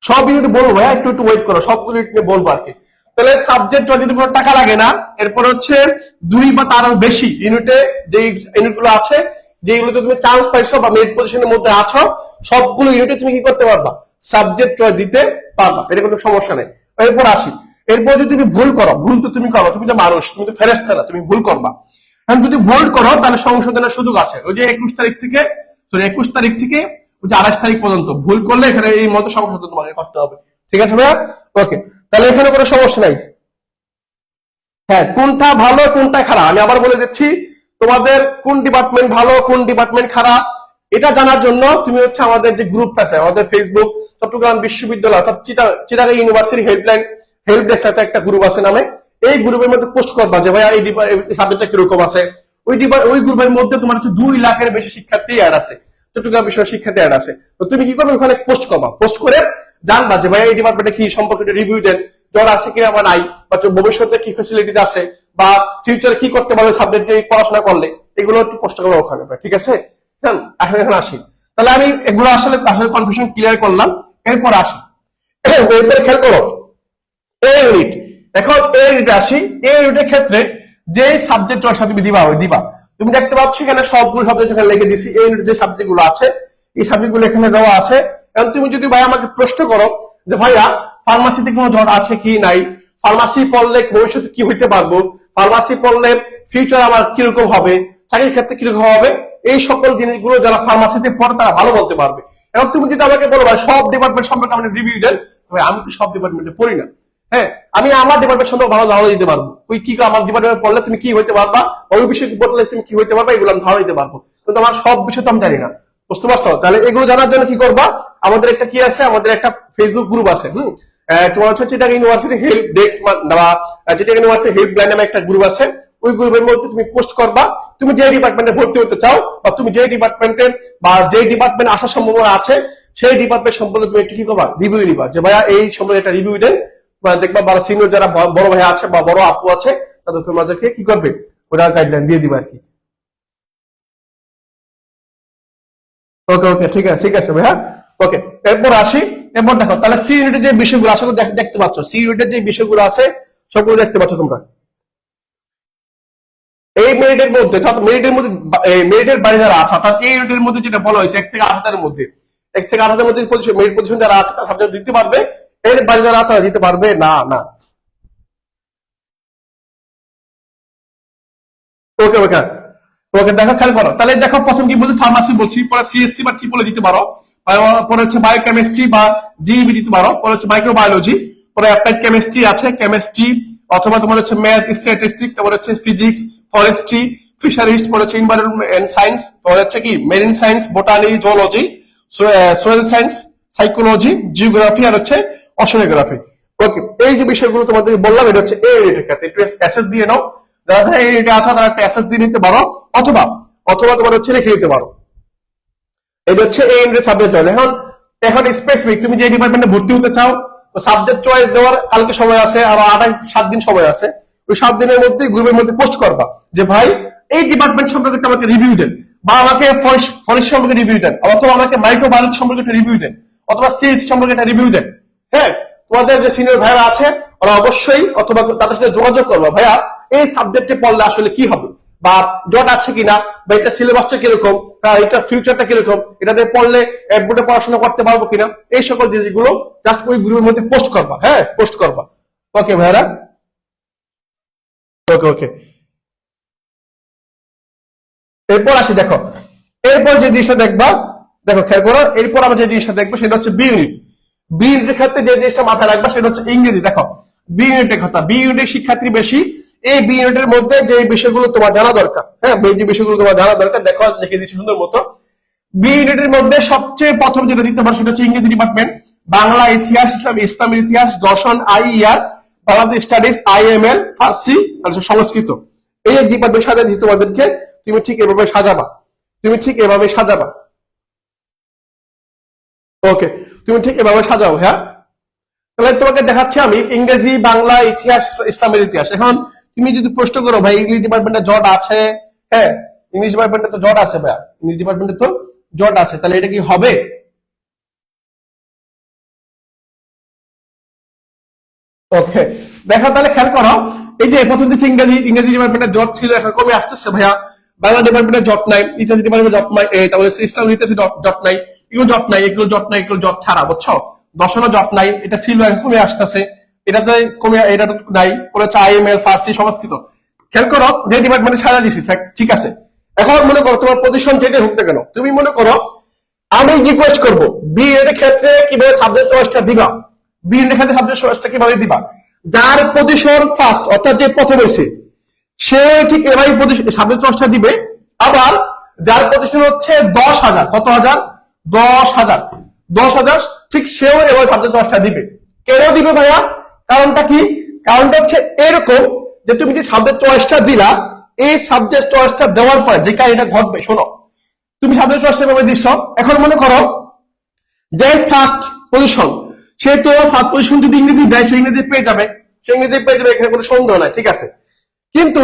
[SPEAKER 2] সব ইউনিট বলবো, একটু ওয়েট করো, সবগুলো ইউনিট নিয়ে বলবো আর কি। তাহলে সাবজেক্ট চয়েস দিতে কোনো টাকা লাগে না। এরপর হচ্ছে 2 বা তারও বেশি ইউনিটে যে ইউনিটগুলো আছে, যেগুলোতে তুমি চান্স পাইছো বা মেরিট পজিশনের মধ্যে আছো, সবগুলো ইউনিটে তুমি কি করতে পারবা? সাবজেক্ট চয়েস দিতে পারবা, এটা কোনো সমস্যা নেই। এরপর আসি, এরপর যদি তুমি ভুল করো, ভুল তো তুমি করো, তুমি তো মানুষ, তুমি তো ফেরেশতা না, তুমি ভুল করবা। এখন যদি ভুল করো তাহলে সংশোধনের সুযোগ আছে। ওই যে 21 তারিখ থেকে ওই যে 28 তারিখ পর্যন্ত ভুল করলে এখানে এই মতো সংশোধন তোমাকে করতে হবে। ঠিক আছে ভাইয়া? ওকে, তাহলে এখানে কোনো সমস্যা নাই। হ্যাঁ, কোনটা ভালো কোনটা খারাপ আমি আবার বলে দিচ্ছি। তোমাদের কোন ডিপার্টমেন্ট ভালো কোন ডিপার্টমেন্ট খারাপ এটা জানার জন্য তুমি হচ্ছে আমাদের যে গ্রুপটা আছে, আমাদের ফেসবুক চট্টগ্রাম বিশ্ববিদ্যালয় অর্থাৎ চিটাগাং ইউনিভার্সিটি হেল্প ডেস্ক আছে একটা গ্রুপ আছে নামে, এই গ্রুপের মধ্যে পোস্ট করবা যে ভাইয়া এই সাবজেক্টটা কিরকম আছে। ওই গ্রুপের মধ্যে তোমার হচ্ছে 2 লাখের বেশি শিক্ষার্থী অ্যাড আছে, চট্টগ্রাম বিশ্ববিদ্যালয়ের শিক্ষার্থী অ্যাড আছে। তো তুমি কি করবে? ওখানে পোস্ট করবা, পোস্ট করে জানবা যে ভাই এই ডিপার্টমেন্টে কি সম্পর্কে রিভিউ দেন, জ্বর আছে কিনা বা নাই, বা ভবিষ্যতে কি ফ্যাসিলিটিস আছে, বা ফিউচারে কি করতে পারবে সাবজেক্ট নিয়ে পড়াশোনা করলে, এগুলো একটু প্রশ্ন করবো ওখানে, ঠিক আছে? এখন আসি, তাহলে আমি এগুলো আসলে আসলে কনফিউশন ক্লিয়ার করলাম। এরপর আসি, এরপরে খেয়াল করো এই ইউনিট। এখন এই ইউনিটে আসি। এই ইউনিটের ক্ষেত্রে যে সাবজেক্ট চয়েসটা তুমি দিবা তুমি দেখতে পাচ্ছ এখানে সবগুলো সাবজেক্ট এখানে লিখে দিছি। এই ইউনিটে যে সাবজেক্ট গুলো আছে এই সাবজেক্ট গুলো এখানে দেওয়া আছে। এখন তুমি যদি ভাই আমাকে প্রশ্ন করো যে ভাইয়া ফার্মাসিতে কোনো জব আছে কি নাই, ফার্মাসি পড়লে ভবিষ্যতে কি হইতে পারবো, ফার্মাসি পড়লে ফিউচার আমার কিরকম হবে, চাকরির ক্ষেত্রে কিরকম হবে, এই সকল জিনিসগুলো যারা ফার্মাসিতে পড়ে তারা ভালো বলতে পারবে। এখন তুমি যদি আমাকে বলো ভাই সব ডিপার্টমেন্ট সম্পর্কে আমাকে রিভিউ দেন, আমি তো সব ডিপার্টমেন্টে পড়ি না। হ্যাঁ, আমি আমার ডিপার্টমেন্ট সম্পর্কে ভালো ধারণা দিতে পারবো। ওই কি আমার ডিপার্টমেন্ট পড়লে তুমি কি হইতে পারবা, ওই বিষয়ে পড়লে তুমি কি হইতে পারবা, এগুলো আমি ধারণা দিতে পারবো। কিন্তু আমার সব বিষয় তো আমি জানি না, বুঝতে পারছো? তাহলে এগুলো জানার জন্য কি করবা, আমাদের একটা কি আছে, আমাদের একটা ফেসবুক গ্রুপ আছে। তোমার হচ্ছে চিটাগং ইউনিভার্সিটি হেল্প ডেস্ক বা চিটাগং ইউনিভার্সিটি হেল্পলাইন নামে একটা গ্রুপ আছে। ওই গ্রুপের মধ্যে তুমি পোস্ট করবা তুমি যে ডিপার্টমেন্টে ভর্তি হতে চাও, বা তুমি যে ডিপার্টমেন্টের বা যে ডিপার্টমেন্ট আসার সম্ভাবনা আছে সেই ডিপার্টমেন্ট সম্পর্কে তুমি একটু কি করবা, রিভিউ নিবা যে ভাইয়া এই সম্পর্কে একটা রিভিউ দেন। দেখবা বড় সিনিয়র যারা বড় ভাই আছে বা বড় আপু আছে তাদের তোমাদেরকে কি করবে, ওরা গাইডলাইন দিয়ে দিবে আর কি। ওকে ওকে, ঠিক আছে ঠিক আছে ভাইয়া, ওকে। এরপর আসি, এরপর দেখো তাহলে সি ইউনিটের যে বিষয়গুলো আশা করি দেখতে পাচ্ছ, সি ইউনিটের যে বিষয়গুলো আছে সবগুলো দেখতে পাচ্ছ তোমরা। এই মেরিটের মধ্যে মেরিটের মধ্যে মেরিটের বাইরে যারা আছে, অর্থাৎ এই ইউনিটের মধ্যে যেটা বলা হয়েছে 1 থেকে 8 মধ্যে, 1 থেকে 8 মধ্যে পজিশন মেরিট পজিশন যারা আছে তারা সাবজেক্ট দিতে পারবে, এর বাইরে যারা আছে তারা দিতে পারবে না। না, ওকে ওকে ওকে, দেখো খেয়াল করো। তাহলে দেখো প্রথম কি বলছি, ফার্মাসি বলছি, পরে সিএসসি বা কি বলে দিতে পারো, পরে হচ্ছে বায়োকেমিস্ট্রি বা জিইবি দিতে পারো, পরে হচ্ছে মাইক্রোবায়োলজি, পরে অ্যাপ্লাইড কেমিস্ট্রি আছে, কেমিস্ট্রি, অথবা তোমার হচ্ছে ম্যাথ, স্ট্যাটিস্টিক, তারপরে হচ্ছে ফিজিক্স, ফরেস্ট্রি, ফিশারিজ, পরে হচ্ছে এনভায়রনমেন্ট সায়েন্স, পরে হচ্ছে কি marine science, botany, zoology, soil science, psychology, geography, আর হচ্ছে ওশেনোগ্রাফি। ওকে, এই যে বিষয়গুলো তোমাদের বললাম এটা হচ্ছে এই রিলেটেড ক্ষেত্রে একটু অ্যাসেস দিয়ে নাও। যারা যারা এই রেটে আছে তারা একটা অ্যাসেস দিয়ে নিতে পারো, অথবা অথবা তোমার হচ্ছে লিখে নিতে পারো। এটা হচ্ছে এই ইউনিটের সাবজেক্ট চয়েস। এখন এখন স্পেসিফিক তুমি যে ডিপার্টমেন্টে ভর্তি হতে চাও সাবজেক্ট চয়েস দেওয়ার কালকে সময় আছে, আরো 7 দিন সময় আছে। ওই 7 দিনের মধ্যে গ্রুপের মধ্যে পোস্ট করবা যে ভাই এই ডিপার্টমেন্ট সম্পর্কে আমাকে রিভিউ দেন, বা আমাকে ফরেস্ট সম্পর্কে রিভিউ দেন, অথবা আমাকে মাইক্রোবায়োলজি সম্পর্কে একটা রিভিউ দেন, অথবা সিএস সম্পর্কে একটা রিভিউ দেন। হ্যাঁ, তোমাদের যে সিনিয়র ভাইরা আছে ওরা অবশ্যই অথবা তাদের সাথে যোগাযোগ করবা, ভাইয়া এই সাবজেক্টে পড়লে আসলে কি হবে, বা জট আছে কিনা, বা এটা সিলেবাসটা কিরকম, এটা ফিউচারটা কিরকম, এটাতে পড়লে বোর্ডে পড়াশোনা করতে পারবো কিনা, এই সকল জিনিসগুলো জাস্ট ওই গ্রুপের মধ্যে পোস্ট করবা। হ্যাঁ, পোস্ট করবা। ওকে ভাইরা, ওকে ওকে। এরপর আসি, দেখো এরপর যে জিনিসটা দেখবা, দেখো খেয়াল করো, এরপর আমরা যে জিনিসটা দেখবো সেটা হচ্ছে বি ইউনিট। বি ইউনিটের ক্ষেত্রে যে জিনিসটা মাথায় রাখবা সেটা হচ্ছে ইংরেজি। দেখো বি ইউনিটের কথা, বি ইউনিটের শিক্ষার্থী বেশি, এই বি ইউনিটের মধ্যে যে বিষয়গুলো তোমার জানা দরকার, হ্যাঁ যে বিষয়গুলো তোমার জানা দরকার দেখো লিখে দিচ্ছি সুন্দর মতো। বি ইউনিটের মধ্যে সবচেয়ে প্রথম যেটা দিতে পারো সেটা হচ্ছে ইংরেজি ডিপার্টমেন্ট, বাংলা, ইতিহাস, ইসলামের ইতিহাস, দর্শন, আইইআর, বাংলাদেশ স্টাডিজ, আইএমএল, ফার্সি, আর সংস্কৃত। এই ডিপার্টমেন্ট সাজাতে তোমাদেরকে তুমি ঠিক এভাবে সাজাবা, তুমি ঠিক এভাবে সাজাবা। ওকে, তুমি ঠিক এভাবে সাজাও। হ্যাঁ, তাহলে তোমাকে দেখাচ্ছি আমি ইংরেজি, বাংলা, ইতিহাস, ইসলামের ইতিহাস। এখন তুমি যদি প্রশ্ন করো ভাই ইংলিশ ডিপার্টমেন্টে জট আছে, হ্যাঁ ইংলিশ ডিপার্টমেন্টে তো জট আছে ভাইয়া, ইংলিশ ডিপার্টমেন্টে তো জট আছে, তাহলে এটা কি হবে? ওকে, দেখো তাহলে খেয়াল করো, এই যে প্রথম দিন ইংরেজি, ইংরেজি ডিপার্টমেন্টের জট ছিল এখন কমে আসতেছে ভাইয়া, বাংলা ডিপার্টমেন্টের জট নাই, ইতিহাস ডিপার্টমেন্টের জট নাই, তারপরে ইসলাম ইতিহাসে জট নাই, এগুলো জট নাই, এগুলো জট নাই, এগুলো জট ছাড়া, বুঝছো? দর্শনও জট নাই, এটা ছিল এখন কমে আসতেছে, এটাতে কমে, এটা নাই, পরে হচ্ছে আইএমএল, ফার্সি, সংস্কৃত। খেয়াল করো যে ডিপার্টমেন্টে সাজা দিছি ঠিক আছে। এখন মনে করো তোমার পজিশন যেটা হোক না কেন, তুমি মনে করো আমি রিকোয়েস্ট করবো বি এর ক্ষেত্রে কিভাবে সাবজেক্ট চয়েসটা দিবা, বি এর ক্ষেত্রে সাবজেক্ট চয়েসটা কিভাবে দিবা, যার পজিশন ফার্স্ট অর্থাৎ যে প্রথম হয়েছে সে ঠিক এভাবে সাবজেক্ট চয়েসটা দিবে। আবার যার পজিশন হচ্ছে 10,000, কত হাজার, 10,000, 10,000 ঠিক সেও এভাবে সাবজেক্ট চয়েসটা দিবে। কেন দিবে ভাইয়া, কারণটা কি, কারণটা হচ্ছে এরকম যে তুমি যে সাবজেক্ট চয়েসটা দিলা, এই সাবজেক্ট চয়েসটা দেওয়ার পরে যে কাহিনীটা ঘটবে, শোনো তুমি সাবজেক্ট চয়েসটা ভাবে দিচ্ছ, এখন মনে করো যে ফার্স্ট পজিশন সে তো ফার্স্ট পজিশন যদি ইংরেজি দেয় সে ইংরেজি পেয়ে যাবে, সে ইংরেজি পেয়ে যাবে, এখানে কোনো সন্দেহ নাই, ঠিক আছে। কিন্তু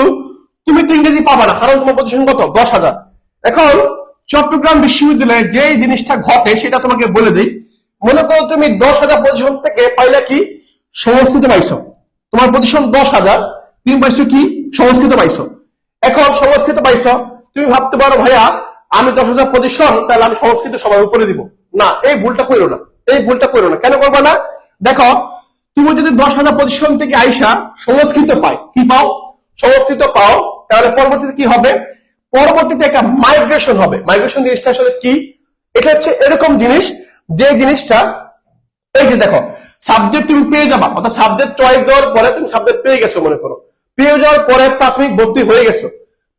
[SPEAKER 2] তুমি তো ইংরেজি পাবা না, কারণ তোমার পজিশন কত, 10,000। এখন চট্টগ্রাম বিশ্ববিদ্যালয়ে যে জিনিসটা ঘটে সেটা তোমাকে বলে দিই। মনে করো তুমি 10,000 পজিশন থেকে পাইলে কি, সংস্কৃত পাইছো, তোমার পজিশন 10,000, তুমি পাইছো কি, সংস্কৃত পাইছো। এখন সংস্কৃত পাইছো, তুমি ভাবতে পারো ভাইয়া আমি 10,000 পজিশন, তাহলে আমি সংস্কৃত সবার উপরে দিব। না, এই ভুলটা করো না, এই ভুলটা করো না। কেন করবা না? দেখো, তুমি যদি 10,000 পজিশন থেকে আইসা সংস্কৃত পাই, কি পাও, সংস্কৃত পাও, তাহলে পরবর্তীতে কি হবে, পরবর্তীতে একটা মাইগ্রেশন হবে। মাইগ্রেশন জিনিসটা আসলে কি, এটা হচ্ছে এরকম জিনিস, যে জিনিসটা এই যে দেখো, সাবজেক্ট তুমি পেয়ে যাবা, অর্থাৎ সাবজেক্ট চয়েস দেওয়ার পরে তুমি সাবজেক্ট পেয়ে গেছো, মনে করো পেয়ে যাওয়ার পরে প্রাথমিক ভর্তি হয়ে গেছো।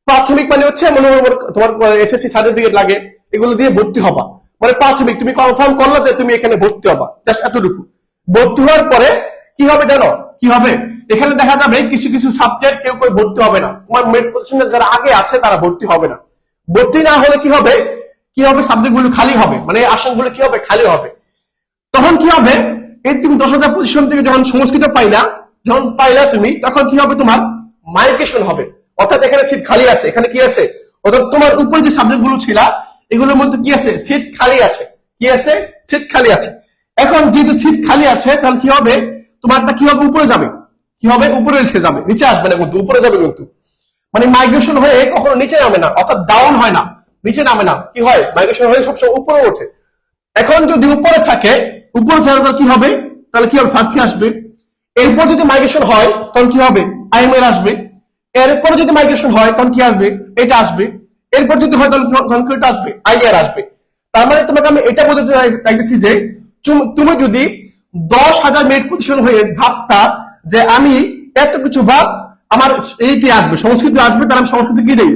[SPEAKER 2] প্রাথমিক মানে হচ্ছে মনে করো তোমার এসএসসি সার্টিফিকেট লাগে, এগুলো দিয়ে ভর্তি হবা, মানে প্রাথমিক তুমি কনফার্ম করলে যে তুমি এখানে ভর্তি হবা, জাস্ট এতটুকু। ভর্তি হওয়ার পরে কি হবে জানো, কি হবে, এখানে দেখা যাবে কিছু কিছু সাবজেক্ট কেউ কেউ ভর্তি হবে না, তোমার মেড পজিশনে যারা আগে আছে তারা ভর্তি হবে না। ভর্তি না হলে কি হবে, কি হবে, সাবজেক্ট গুলো খালি হবে, মানে আসনগুলো কি হবে, খালি হবে। তখন কি হবে, এই তুমি 10,000 পজিশন থেকে যখন সংস্কৃত পাইলা, যখন পাইলা তুমি, তখন কি হবে, তোমার মাইগ্রেশন হবে, অর্থাৎ এখানে সিট খালি আছে, এখানে কি আছে, অর্থাৎ তোমার উপরে যে সাবজেক্ট গুলো ছিল এগুলোর মধ্যে কি আছে, সিট খালি আছে, কি আছে, সিট খালি আছে। এখন যেহেতু সিট খালি আছে, তাহলে কি হবে, তোমারটা কি হবে, উপরে যাবে, কি হবে, উপরে এসে যাবে, নিচে আসবে না কিন্তু, উপরে যাবে কিন্তু। মানে মাইগ্রেশন হয়ে কখনো নিচে নামে না, অর্থাৎ ডাউন হয় না, নিচে নামে না, কি হয়, মাইগ্রেশন হয়ে সবসময় উপরে ওঠে। এখন যদি উপরে থাকে, উপরে থাকলে কি হবে, তাহলে কি হবে, ফার্স্ট আসবে। এরপর যদি মাইগ্রেশন হয় তখন কি হবে, আইএমএল আসবে। এরপর যদি মাইগ্রেশন হয় তখন কি আসবে, এটা আসবে। এরপর যদি হয় তাহলে এটা আসবে, আইআর আসবে। তার মানে তোমাকে আমি এটা বলতে চাইতেছি যে তুমি যদি 10,000 মেরিট পজিশন হয়ে ভাবতা যে আমি এত কিছু ভাব, আমার এইটি আসবে, সংস্কৃত আসবে, তাহলে আমি সংস্কৃত কি দিই,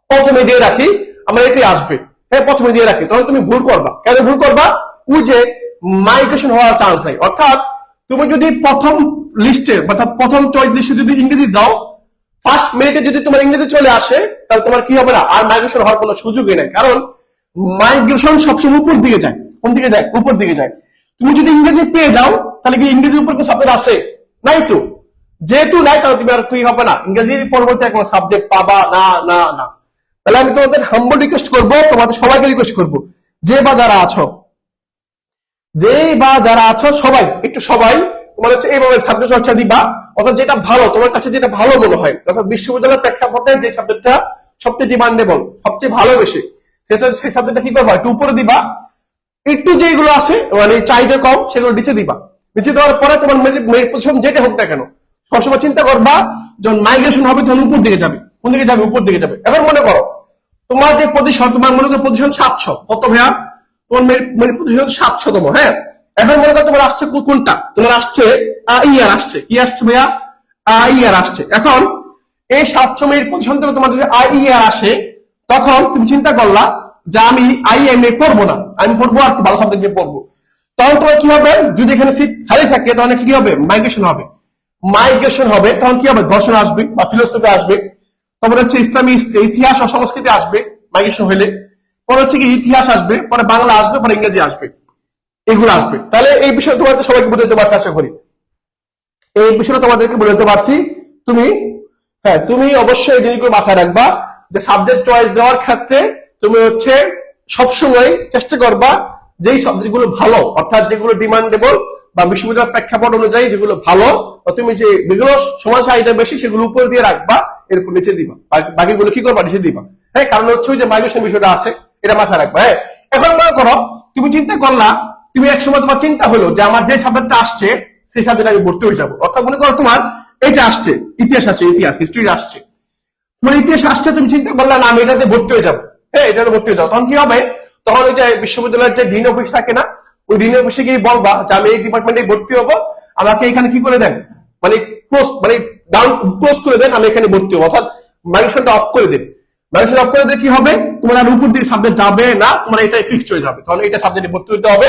[SPEAKER 2] প্রথমে দিয়ে রাখি, আমার এটি আসবে, হ্যাঁ প্রথমে দিয়ে রাখি, তখন তুমি ভুল করবা। কেন ভুল করবা, ওই যে মাইগ্রেশন হওয়ার চান্স নাই। অর্থাৎ তুমি যদি প্রথম লিস্টে, অর্থাৎ প্রথম চয়েস লিস্টে যদি ইংরেজি দাও, ফার্স্ট মিনিটে যদি তোমার ইংরেজি চলে আসে, তাহলে তোমার কি হবে না, আর মাইগ্রেশন হওয়ার কোনো সুযোগই নাই। কারণ মাইগ্রেশন সবসময় উপর দিকে যায়, কোন দিকে যায়, উপর দিকে যায়। তুমি যদি ইংরেজি পেয়ে যাও, তাহলে কি ইংরেজির উপর কোনো সাবজেক্ট আছে, নাই তো, যেহেতু নাই, তাহলে তুমি আর কি হবে না, ইংরেজির পরবর্তী কোনো সাবজেক্ট পাবা না, না, না। তাহলে আমি তোমাদের হাম্বল রিকোয়েস্ট করবো, তোমাদের সবাইকে রিকোয়েস্ট করবো, যে বা যারা আছো, যে বা যারা আছো সবাই একটু, সবাই তোমার হচ্ছে এইভাবে সাবজেক্ট চর্চা দিবা, অর্থাৎ যেটা ভালো তোমার কাছে, যেটা ভালো মনে হয়, অর্থাৎ বিশ্ববিদ্যালয়ের প্রেক্ষাপটে যে সাবজেক্টটা সবচেয়ে ডিমান্ডেবল, সবচেয়ে ভালোবেসে, সেটা সেই সাবজেক্টটা কি করবা, একটু উপরে দিবা, একটু যেগুলো আছে মানে চাহিদা কম সেগুলো নিচে দিবা। নিচে দেওয়ার পরে তোমার মেরিট পজিশন যেটা হোক না কেন, সবসময় চিন্তা করবা যখন মাইগ্রেশন হবে তখন উপর দিকে যাবে, কোন দিকে যাবে, উপর দিকে যাবে। এখন মনে করো তোমার যে পজিশন, তোমার মনে করো পজিশন 700, কত ভাইয়া, তোমার মেরিট পজিশন 700তম, হ্যাঁ। এখন মনে করো তোমার আসছে কোনটা, তোমার আসছে ইয়ার আসছে, কি আসছে ভাইয়া, ইয়ার আসছে। এখন এই 700 মেরিট পজিশন থেকে তোমার যদি ইয়ার আসে, তখন তুমি চিন্তা করলা যে আমি আইএমএ পড়বো না, আমি পড়বো আর ভালো সাবজেক্ট নিয়ে পড়বো। তখন তোমার কি হবে, যদি এখানে সিট খালি থাকে তখন কি হবে, মাইগ্রেশন হবে। মাইগ্রেশন হবে তখন কি হবে, দর্শন আসবে বা ফিলোসফি আসবে, তারপরে হচ্ছে ইসলামী ইতিহাস ও সংস্কৃতি আসবে মাইগ্রেশন হলে, পরে হচ্ছে কি ইতিহাস আসবে, পরে বাংলা আসবে, পরে ইংরেজি আসবে, এগুলো আসবে। তাহলে এই বিষয়ে তোমাদের সবাইকে বুঝতে পারছি, আশা করি এই বিষয়টা তোমাদেরকে বলতে পারছি। তুমি, হ্যাঁ, তুমি অবশ্যই এই জিনিসগুলো মাথায় রাখবা যে সাবজেক্ট চয়েস দেওয়ার ক্ষেত্রে তুমি হচ্ছে সবসময় চেষ্টা করবা যেই সাবজেক্ট গুলো ভালো, অর্থাৎ যেগুলো ডিমান্ডেবল বা বিশ্ববিদ্যালয়ের প্রেক্ষাপট অনুযায়ী যেগুলো ভালো, তুমি যে যেগুলো সময় চাহিদা বেশি সেগুলো উপর দিয়ে রাখবা, এরপর নিচে দিবা, বাকিগুলো কি করবা, নিচে দিবা। হ্যাঁ, কারণ হচ্ছে ওই যে মাইগ্রেশন বিষয়টা আছে, এটা মাথায় রাখবা। হ্যাঁ, এখন মনে করো তুমি চিন্তা করলা, তুমি একসময় তোমার চিন্তা হলো যে আমার যে সাবজেক্টটা আসছে সেই সাবজেক্টে আমি ভর্তি হয়ে যাবো। অর্থাৎ মনে করো তোমার এটা আসছে, ইতিহাস আসছে, ইতিহাস হিস্ট্রি আসছে, তোমার ইতিহাস আসছে, তুমি চিন্তা করলা না আমি এটাতে ভর্তি হয়ে যাবো, হ্যাঁ এটাতে ভর্তি হয়ে যাবো। তখন কি হবে, তখন ওই যে বিশ্ববিদ্যালয়ের যে ডিন অফিস থাকে না, ওই ডিন অফিসে গিয়ে বলবা যে আমি এই ডিপার্টমেন্টে ভর্তি হবো, আমাকে এখানে কি করে দেন, মানে ক্লোজ করে দেন, আমি এখানে ভর্তি হবো, অর্থাৎ মাইগ্রেশনটা অফ করে দেন। মাইগ্রেশন অফ করে দিলে কি হবে, তোমার আর উপর দিকে সাবজেক্ট যাবে না, তোমার এটাই ফিক্সড হয়ে যাবে, তখন এটা সাবজেক্টে ভর্তি হতে হবে,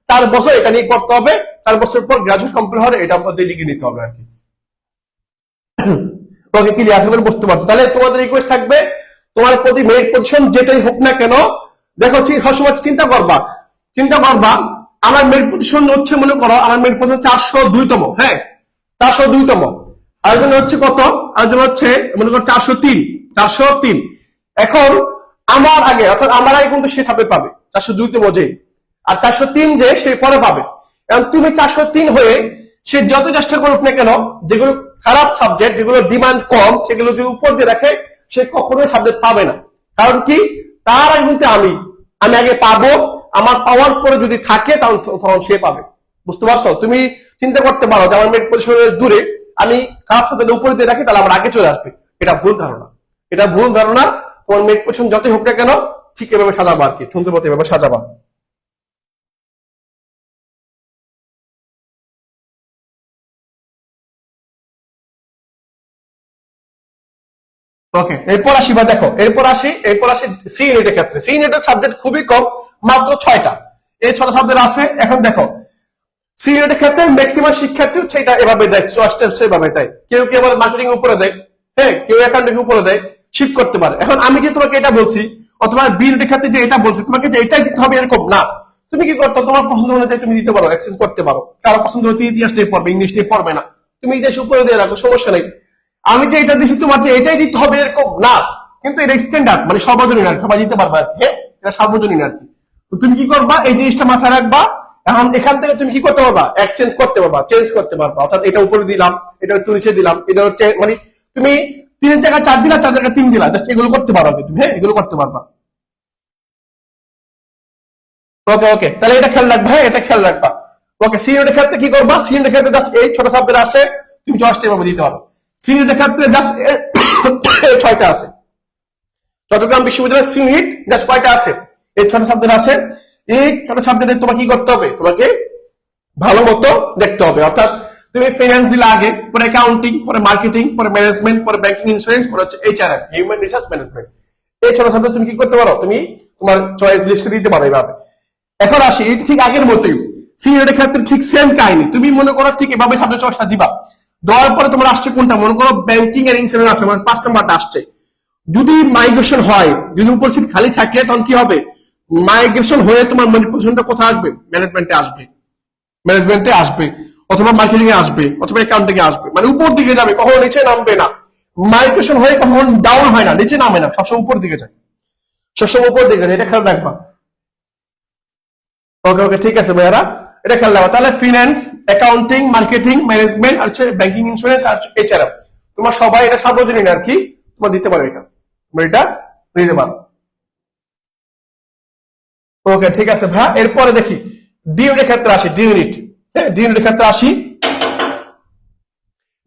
[SPEAKER 2] 4 বছর এটা নিয়ে পড়তে হবে, 4 বছর পর গ্রাজুয়েট কমপ্লিট হলে এটা আমাদের ডিগ্রি নিতে হবে আর কি। তোমাকে ক্লিয়ার করে বুঝতে পারছো। তাহলে তোমাদের রিকোয়েস্ট থাকবে, তোমার প্রতি মেরিট পজিশন যেটাই হোক না কেন, দেখো ঠিক সবসময় চিন্তা করবা আমার মেরিট পজিশন হচ্ছে মনে করো আমার মেরিট পজিশন 402তম, হ্যাঁ 402তম। আরেকজন হচ্ছে কত, আরেকজন হচ্ছে মনে করো 403। এখন আমার আগে, অর্থাৎ আমার আগে কিন্তু সে সাবজেক্ট পাবে 402তম যে, আর 403 যে সে পরে পাবে। এবং তুমি 403 হয়ে সে যত চেষ্টা করুক না কেন, যেগুলো খারাপ সাবজেক্ট, যেগুলো ডিমান্ড কম, সেগুলো যদি উপর দিয়ে রাখে সে কখনোই সাবজেক্ট পাবে না। কারণ কি, তার আগে কিন্তু আমি আগে পাবো, আমার পাওয়ার পরে যদি থাকে তখন সে পাবে। বুঝতে পারছো? তুমি চিন্তা করতে পারো যে আমার মেরিট পজিশনের দূরে, আমি খারাপ সাবজেক্ট উপরে দিয়ে রাখি, তাহলে আমার আগে চলে আসবে। এটা ভুল ধারণা, এটা ভুল ধারণা। তোমার মেরিট পজিশন যতই হোক না কেন ঠিক এভাবে সাজাবা আর কি, শুনতে পাতে এভাবে সাজাবা। ওকে, এরপর আসি বা দেখো, এরপর আসি সি ইউনিটের ক্ষেত্রে। সি ইউনিটের সাবজেক্ট খুবই কম, মাত্র 6টা। এই 6টা সাবজেক্ট আছে। এখন দেখো সি ইউনিটের ক্ষেত্রে ম্যাক্সিমাম শিক্ষার্থী হচ্ছে এটা এভাবে দেয়, চয়েসটা হচ্ছে এভাবে দেয়। কেউ কেউ আবার মার্কেটিং উপরে দেয়, হ্যাঁ কেউ অ্যাকাউন্টিং উপরে দেয়, শিফট করতে পারে। এখন আমি যে তোমাকে এটা বলছি, অথবা বি ইউনিটের ক্ষেত্রে যে এটা বলছি তোমাকে যে এটাই দিতে হবে এরকম না। তুমি কি করতে, তোমার পছন্দ অনুযায়ী তুমি দিতে পারো, এক্সচেঞ্জ করতে পারো। কারো পছন্দ হতে ইতিহাস নিয়ে পড়বে, ইংলিশ নিয়ে পড়বে না, তুমি ইতিহাস উপরে দিয়ে রাখো, সমস্যা নেই। আমি যে এটা দিচ্ছি তোমার যে এটাই দিতে হবে এরকম না, কিন্তু এটা স্ট্যান্ডার্ড, মানে সর্বজনীন আর কি, সবাই দিতে পারবে আর কি, হ্যাঁ এটা সার্বজনীন আর কি। তো তুমি কি করবা, এই জিনিসটা মাথায় রাখবা। এখন এখান থেকে তুমি কি করতে পারবা, এক্সচেঞ্জ করতে পারবা, চেঞ্জ করতে পারবা। অর্থাৎ এটা উপরে দিলাম, এটা একটু নিচে দিলাম, এটা হচ্ছে মানে তুমি 3 জায়গায় 4 দিলা, 4 জায়গায় 3 দিলা, জাস্ট এগুলো করতে পারো তুমি, হ্যাঁ এগুলো করতে পারবা। ওকে ওকে, তাহলে এটা খেয়াল রাখবা, হ্যাঁ এটা খেয়াল রাখবা। ওকে, সি ইউনিটের ক্ষেত্রে কি করবা, সি ইউনিটের ক্ষেত্রে জাস্ট এই ছোট সাবজেক্ট আছে, তুমি চয়েসটা এভাবে দিতে পারো। সি ইউনিটের ক্ষেত্রে জাস্ট 6টা আছে। চট্টগ্রাম বিশ্ববিদ্যালয়ের সি ইউনিট জাস্ট কয়টা আছে, এই 6টা সাবজেক্ট আছে। এই 6টা সাবজেক্টে তোমাকে কি করতে হবে, তোমাকে ভালো মতো দেখতে হবে। অর্থাৎ তুমি ফিনান্স দিলে আগে, পরে অ্যাকাউন্টিং, পরে মার্কেটিং, পরে ম্যানেজমেন্ট, পরে ব্যাংকিং ইন্স্যুরেন্স, পরে হচ্ছে এইচআরএম, হিউম্যান রিসোর্স ম্যানেজমেন্ট। এই 6টা সাবজেক্ট তুমি কি করতে পারো, তুমি তোমার চয়েস লিস্টে দিতে পারো এইভাবে। এখন আসি, এই ঠিক আগের মতোই সি ইউনিটের ক্ষেত্রে ঠিক সেম কাহিনী। তুমি মনে করো ঠিক এভাবে সাবজেক্ট চয়েসটা দিবা, দেওয়ার পরে তোমার আসছে কোনটা, মনে করো ব্যাংকিং এর ইন্স্যুরেন্স আছে, মানে 5 নাম্বারটা আসছে। যদি মাইগ্রেশন হয়, যদি উপর সিট খালি থাকে, তখন কি হবে, মাইগ্রেশন হয়ে তোমার মেরিট পজিশনটা কোথায় আসবে, ম্যানেজমেন্টে আসবে, অথবা মার্কেটিং এ আসবে, অথবা অ্যাকাউন্টিং এ আসবে, মানে উপর দিকে যাবে, কখনো নিচে নামবে না। মাইগ্রেশন হয়ে কখন ডাউন হয় না, নিচে নামে না, সবসময় উপর দিকে যায়, সবসময় উপর দিকে যায়, এটা খেয়াল রাখবা। ওকে ওকে, ঠিক আছে ভাইয়ারা, এটা খেয়াল রাখবা। তাহলে ফিনান্স, অ্যাকাউন্টিং, মার্কেটিং, ম্যানেজমেন্ট আর ব্যাংকিং ইন্স্যুরেন্স আর এইচআরএম, তোমার সবাই এটা সার্বজনীন আর কি, তোমার দিতে পারো, এটা তুমি এটা দিতে পারো। ওকে ঠিক আছে ভাইয়া, এরপরে দেখি ডি ইউনিটের ক্ষেত্রে আসি। ডি ইউনিট, হ্যাঁ ডি ইউনিটের ক্ষেত্রে আসি।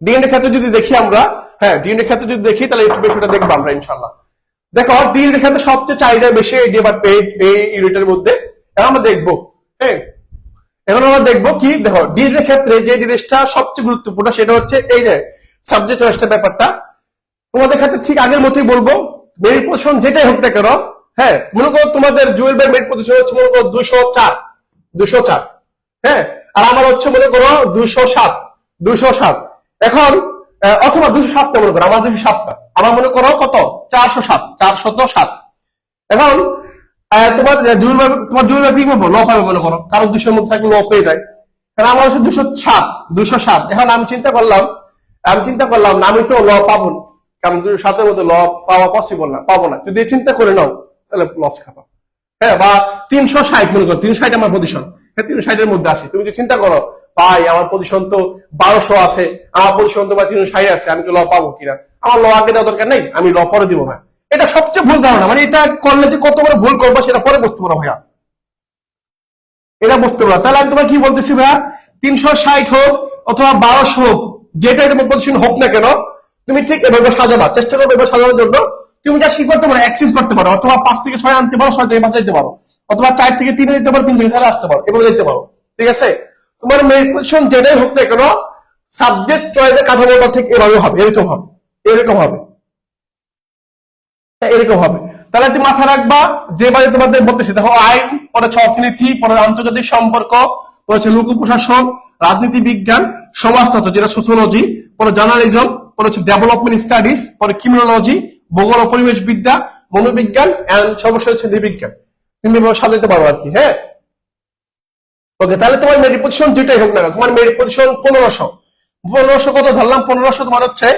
[SPEAKER 2] ডি ইউনিটের ক্ষেত্রে যদি দেখি আমরা, হ্যাঁ ডি ইউনিটের ক্ষেত্রে যদি দেখি, তাহলে একটু বেশি ওটা দেখবো আমরা ইনশাল্লাহ। দেখো ডি ইউনিটের ক্ষেত্রে সবচেয়ে চাহিদা বেশি এই ইউনিটের মধ্যে। এখন আমরা দেখবো, হ্যাঁ এখন আমরা দেখবো কি, দেখো ডি ইউনিটের ক্ষেত্রে যে জিনিসটা সবচেয়ে গুরুত্বপূর্ণ সেটা হচ্ছে এই যে সাবজেক্ট চয়েসটা ব্যাপারটা। তোমাদের ক্ষেত্রে ঠিক আগের মতোই বলবো, মেরিট পজিশন যেটাই হোক না কেন, হ্যাঁ মনে করো তোমাদের জুয়েল ভাই মেরিট পজিশন হচ্ছে মনে করো 204, হ্যাঁ আর আমার হচ্ছে মনে করো 207। এখন অথবা 207টা মনে করো, আমার 207টা, আমার মনে করো কত 407। এখন তোমার জুয়েল ভাই কি করবো, ল পাবে মনে করো, কারণ 200 মধ্যে থাকলে ল পেয়ে যায়। কারণ আমার হচ্ছে 207। এখন আমি চিন্তা করলাম না, আমি তো ল পাবো না, কারণ 207-এর মধ্যে ল পাওয়া পসিবল না, পাবো না। যদি চিন্তা করে নাও তাহলে লস খাবা, হ্যাঁ। বা 360 মনে করো, 360 আমার পজিশন, হ্যাঁ 360-এর মধ্যে আছে। তুমি যদি চিন্তা করো ভাই আমার পজিশন তো 1200 আছে, আমার পজিশন তো 360 আছে, আমি কি ল পাবো কিনা, আমার ল আগে দেওয়া দরকার নেই, আমি ল পরে দিব ভাই। এটা সবচেয়ে ভুল ধারণা, মানে এটা করলে যে কত বড় ভুল করবো সেটা পরে বুঝতে পারো ভাইয়া, এটা বুঝতে পারো। তাহলে আমি তোমার কি বলতেছি ভাইয়া, 360 হোক অথবা 1200 হোক, যেটা এটা পজিশন হোক না কেন, তুমি ঠিক এভাবে সাজাবা, চেষ্টা করবে এভাবে সাজানোর জন্য। তুমি যা কি করতে পারো, অ্যাক্সেস করতে পারো, অথবা 5 থেকে 6 আনতে পারো, 6 থেকে 5 যেতে পারো, অথবা 4 থেকে 3 যেতে পারো, 3 থেকে 4 আসতে পারো, এভাবে যেতে পারো, ঠিক আছে। তোমার মেরিট পজিশন যেটাই হোক না কেন, সাবজেক্ট চয়েসের কাঠামোটা ঠিক এভাবে হবে, এরকম হবে, এরকম হবে। তাহলে তুমি মাথা রাখবা, যে বাজে তোমাদের বলতেছি, দেখো আইন, পরে অর্থনীতি, পরে আন্তর্জাতিক সম্পর্ক, পরে হচ্ছে লোক প্রশাসন, রাজনীতি বিজ্ঞান, সমাজতত্ত্ব যেটা সোশিওলজি, পরে জার্নালিজম, পরে হচ্ছে ডেভেলপমেন্ট স্টাডিজ, পরে ক্রিমিনোলজি, ভূগোল ও পরিবেশ বিদ্যা, মনোবিজ্ঞান এন্ড সর্বশেষ হচ্ছে নৃবিজ্ঞান। তুমি এভাবে সাজাতে পারো আর কি, হ্যাঁ। ওকে, তাহলে তোমার মেরিট পজিশন যেটাই হোক না, তোমার মেরিট পজিশন 1500 কত ধরলাম, 1500 তোমার হচ্ছে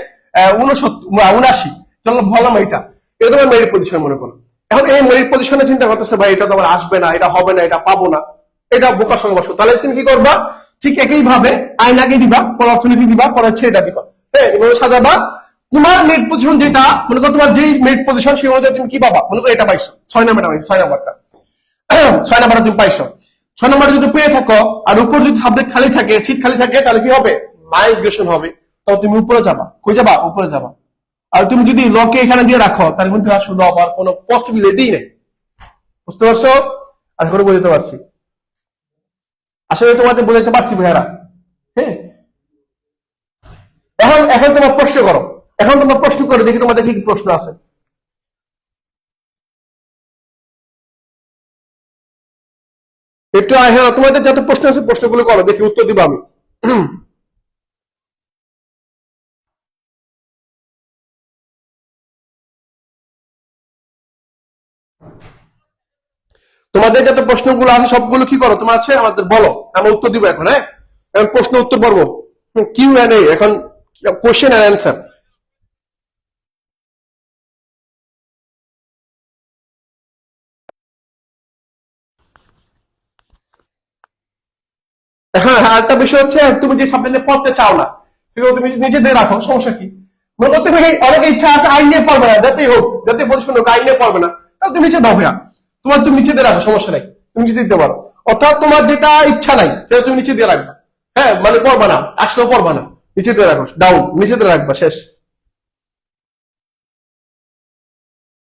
[SPEAKER 2] 79, চলো বললাম এটা তোমার মেরিট পজিশন মনে করো। এখন এই মেরিট পজিশনে চিন্তা করতেছে ভাই এটা তোমার আসবে না, এটা হবে না, এটা পাবো না, এটা বোকার সঙ্গে বসো। তাহলে তুমি কি করবা, ঠিক একই ভাবে আইনাকে দিবা, পরে অর্থনীতি দিবা, পরে হচ্ছে এটা দিবা, হ্যাঁ, এভাবে সাজাবা। তোমার মেরিট পজিশন যেটা মনে করো, তোমার যেই মেরিট পজিশন সেই অনুযায়ী তুমি কি পাবা, মনে করো এটা পাইছো 6 নাম্বারটা পাইছো, 6 নাম্বারটা 6 নাম্বারটা তুমি পাইছো। 6 নাম্বারটা যদি পেয়ে থাকো আর উপর যদি সাবজেক্ট খালি থাকে, সিট খালি থাকে, তাহলে কি হবে, মাইগ্রেশন হবে। তো তুমি উপরে যাবা, কই যাবা, উপরে যাবা। আর তুমি যদি লকে এখানে দিয়ে রাখো তাহলে কিন্তু আসলে আবার কোনো পসিবিলিটি নেই। বুঝতে পারছো? আশা করে বুঝতে পারছি, আসলে তোমাদের বোঝাতে পারছি ভাইয়ারা। হ্যাঁ, এখন এখন তোমার প্রশ্ন করো, এখন তোমার প্রশ্ন করো, দেখি তোমাদের কি কি প্রশ্ন আছে। একটু তোমাদের যত প্রশ্ন আছে প্রশ্নগুলো করো, দেখি উত্তর দিব আমি। তোমাদের যত প্রশ্নগুলো আছে সবগুলো কি করো, তোমার আছে আমাদের বলো, আমরা উত্তর দিব এখন। হ্যাঁ, এখন প্রশ্ন উত্তর পর্ব, Q&A, এখন কোশ্চেন এন্ড অ্যান্সার। হ্যাঁ হ্যাঁ, একটা বিষয় হচ্ছে তুমি যে সাবজেক্টে পড়তে চাও না সেগুলো তুমি নিজে দিয়ে রাখো, সমস্যা কি। মনে করতে তুমি অনেক ইচ্ছা আছে আইন নিয়ে পড়বে না, যাতেই হোক, যাতে পরিষ্কার হোক, আইন নিয়ে পড়বে না, তাহলে তুমি নিচে দাও ভাইয়া, তোমার তুমি নিচে দিয়ে রাখো, সমস্যা নাই, তুমি নিচে দিতে পারো। অর্থাৎ তোমার যেটা ইচ্ছা নাই সেটা তুমি নিচে দিয়ে রাখবা, হ্যাঁ, মানে পড়বা না, আসলেও পড়বা না, নিচে দিয়ে রাখো, ডাউন, নিচে দিয়ে রাখবা, শেষ।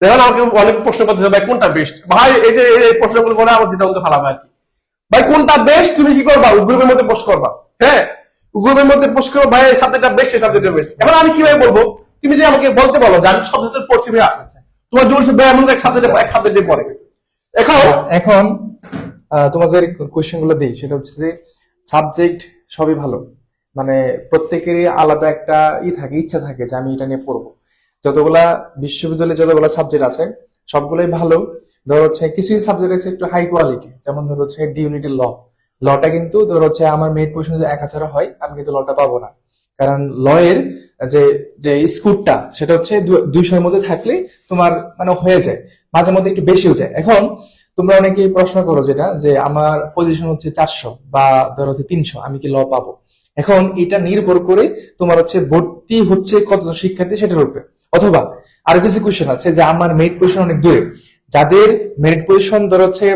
[SPEAKER 2] দেখো আমাকে অনেক প্রশ্ন করতে ভাই কোনটা বেস্ট, ভাই এই যে এই প্রশ্নগুলো করে আমার দ্বিধান্ত ফালাবে আর কি। ভাই কোনটা বেস্ট তুমি কি করবা, গ্রুপের মধ্যে পোস্ট করবা, হ্যাঁ, গ্রুপের মধ্যে পোস্ট করো, ভাই সাবজেক্টটা বেস্ট, সাবজেক্টটা বেস্ট। এখন আমি কিভাবে বলবো, তুমি যে আমাকে বলতে বলো যে আমি সব সাবজেক্ট পড়ছি ভাই, তোমার যে বলছে ভাই এমন এক সাবজেক্টে পড়ে। এখন
[SPEAKER 1] এখন তোমাদের কোশ্চেন গুলো দিই, সেটা হচ্ছে যে সাবজেক্ট সবই ভালো, মানে প্রত্যেকেরই আলাদা একটা থাকে, ইচ্ছা থাকে যে আমি এটা নিয়ে পড়বো। যতগুলা বিশ্ববিদ্যালয়ে যতগুলা সাবজেক্ট আছে সবগুলোই ভালো। ধর হচ্ছে কিছু সাবজেক্ট আছে একটু হাই কোয়ালিটি, যেমন ধর হচ্ছে ডি ইউনিটের লটা কিন্তু ধর হচ্ছে আমার মেরিট পজিশন যদি 1000 হয়, আমি কিন্তু লটা পাবো না, কারণ ল এর যে যে স্কোরটা সেটা হচ্ছে 200-এর মধ্যে থাকলে তোমার মানে হয়ে যায়, মাঝে মধ্যে একটু বেশিও যায়। এখন তোমরা অনেকেই প্রশ্ন করো যেটা যে আমার পজিশন হচ্ছে 400 বা ধর হচ্ছে 300, আমি কি ল পাবো? এখন এটা নির্ভর করে তোমার হচ্ছে ভর্তি হচ্ছে কতজন শিক্ষার্থী সেটার উপরে, অথবা আরো কিছু কোয়েশ্চেন আছে যে আমার মেরিট পজিশন অনেক দূরে, যাদের মেরিট পজিশন ধর হচ্ছে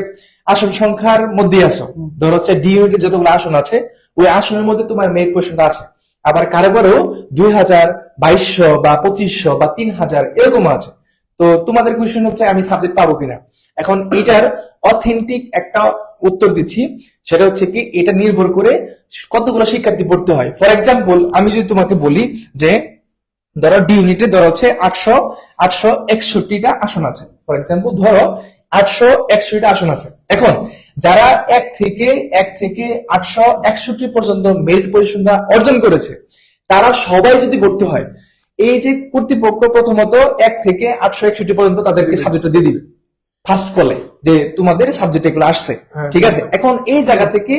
[SPEAKER 1] আসন সংখ্যার মধ্যে আছো, ধর হচ্ছে ডি ইউনিটের যতগুলো আসন আছে ওই আসনের মধ্যে তোমার মেরিট পজিশনটা আছে, আবার কারো কারো 2000, 2200 বা 2500 বা 3000 এরকম আছে। তো তোমাদের কোয়েশ্চেন হচ্ছে আমি সাবজেক্ট পাবো কিনা। এখন এটার অথেন্টিক একটা উত্তর দিচ্ছি, সেটা হচ্ছে কি এটা নির্ভর করে কতগুলো শিক্ষার্থী পড়তে হয়। ফর এক্সাম্পল আমি যদি তোমাকে বলি যে ধরো ডি ইউনিটে ধরো হচ্ছে 861টা আসন আছে, ফর এক্সাম্পল ধরো 861টা আসন আছে। এখন যারা এক থেকে 861 পর্যন্ত মেরিট পজিশনটা অর্জন করেছে তারা সবাই যদি ভর্তি হয়, এই যে কর্তৃপক্ষ প্রথমত 1 থেকে 861 পর্যন্ত তাদেরকে সাবজেক্ট দিয়ে দিবে ফার্স্ট কলে, যে তোমাদের সাবজেক্ট এগুলো আসছে, ঠিক আছে। এখন এই জায়গা থেকে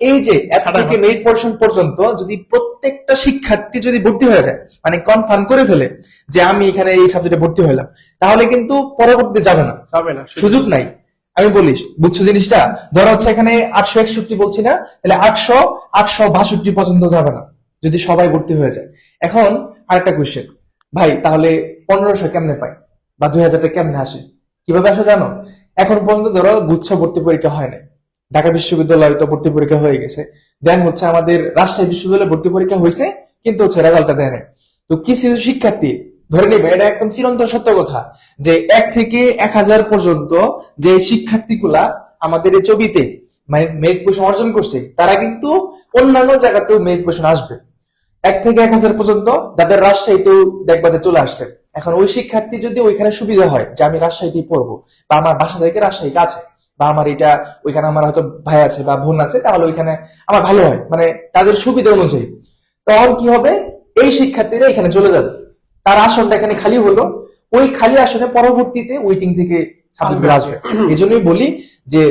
[SPEAKER 1] এই যে থেকে মেরিট পজিশন পর্যন্ত যদি প্রত্যেকটা শিক্ষার্থী যদি ভর্তি হয়ে যায়, মানে কনফার্ম করে ফেলে যে আমি এখানে এই সাবজেক্টে ভর্তি হলাম, তাহলে কিন্তু পরবর্তীতে যাবে না, সুযোগ নাই। আমি বলিস, বুঝছো জিনিসটা? ধরো হচ্ছে এখানে 861 বলছি না, তাহলে 862 পর্যন্ত যাবে না যদি সবাই ভর্তি হয়ে যায়। এখন আরেকটা কোয়েশ্চেন, ভাই তাহলে 1500 কেমনে পাই বা 2000 কেমনে আসে? কিভাবে আসে জানো? এখন পর্যন্ত ধরো গুচ্ছ ভর্তি পরীক্ষা হয় নাই, ঢাকা বিশ্ববিদ্যালয় তো ভর্তি পরীক্ষা হয়ে গেছে, দেন হচ্ছে আমাদের রাজশাহী বিশ্ববিদ্যালয়ে ভর্তি পরীক্ষা হয়েছে কিন্তু হচ্ছে রেজাল্টটা দেয় নাই। তো কিছু শিক্ষার্থী ধরে নেবে, এটা একদম চিরন্তন সত্য কথা, যে 1 থেকে 1000 পর্যন্ত যে শিক্ষার্থীগুলা আমাদের এই ছবিতে মানে মেরিট পজিশন অর্জন করছে, তারা কিন্তু অন্যান্য জায়গাতেও মেরিট পজিশন আসবে। 1 থেকে 1000 পর্যন্ত যাদের রাজশাহীতেও দেখবা যে চলে আসছে। এখন ওই শিক্ষার্থী যদি ওইখানে সুবিধা হয় যে আমি রাজশাহীতেই পড়বো, বা আমার বাসা থেকে রাজশাহী কাছে, বা আমার এটা ওইখানে আমার হয়তো ভাই আছে বা বোন আছে, তাহলে ওইখানে আমার ভালো হয়, মানে তাদের সুবিধা অনুযায়ী, তখন কি হবে, এই শিক্ষার্থীরা এখানে চলে যাবে, তার আসনটা এখানে খালি হলো, ওই খালি আসনে পরবর্তীতে ওয়েটিং থেকে সাবজেক্টগুলো আসবে। এই জন্যই বলি যে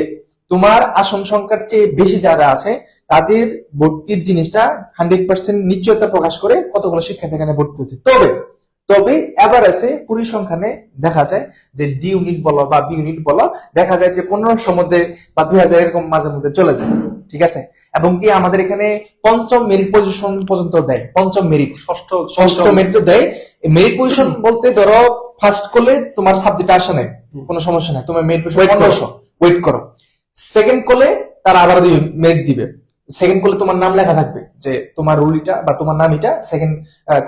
[SPEAKER 1] তোমার আসন সংখ্যার চেয়ে বেশি যারা আছে তাদের ভর্তির জিনিসটা 100% নিশ্চয়তা প্রকাশ করে কতগুলো শিক্ষার্থী এখানে ভর্তি হচ্ছে। তবে তবে এভারেজে পরিসংখ্যানে দেখা যায় যে ডি ইউনিট বলো বা বি ইউনিট বলো, দেখা যায় যে 1500 মধ্যে বা 2000 এরকম মাঝে মধ্যে চলে যায়। ঠিক আছে, এবং কি আমাদের এখানে পঞ্চম মেরিট পজিশন পর্যন্ত দেয়, পঞ্চম মেরিট, ষষ্ঠ মেরিট দেয়। মেরিট পজিশন বলতে ধরো ফার্স্ট করলে তোমার সাবজেক্ট আসে নাই, কোনো সমস্যা নাই, তোমার মেরিট পজিশন 1500 ওয়েট করো। সেকেন্ড করলে তারা আবার মেরিট দিবে। সেকেন্ড করলে তোমার নাম লেখা থাকবে যে তোমার রোল এটা বা তোমার নাম এটা, সেকেন্ড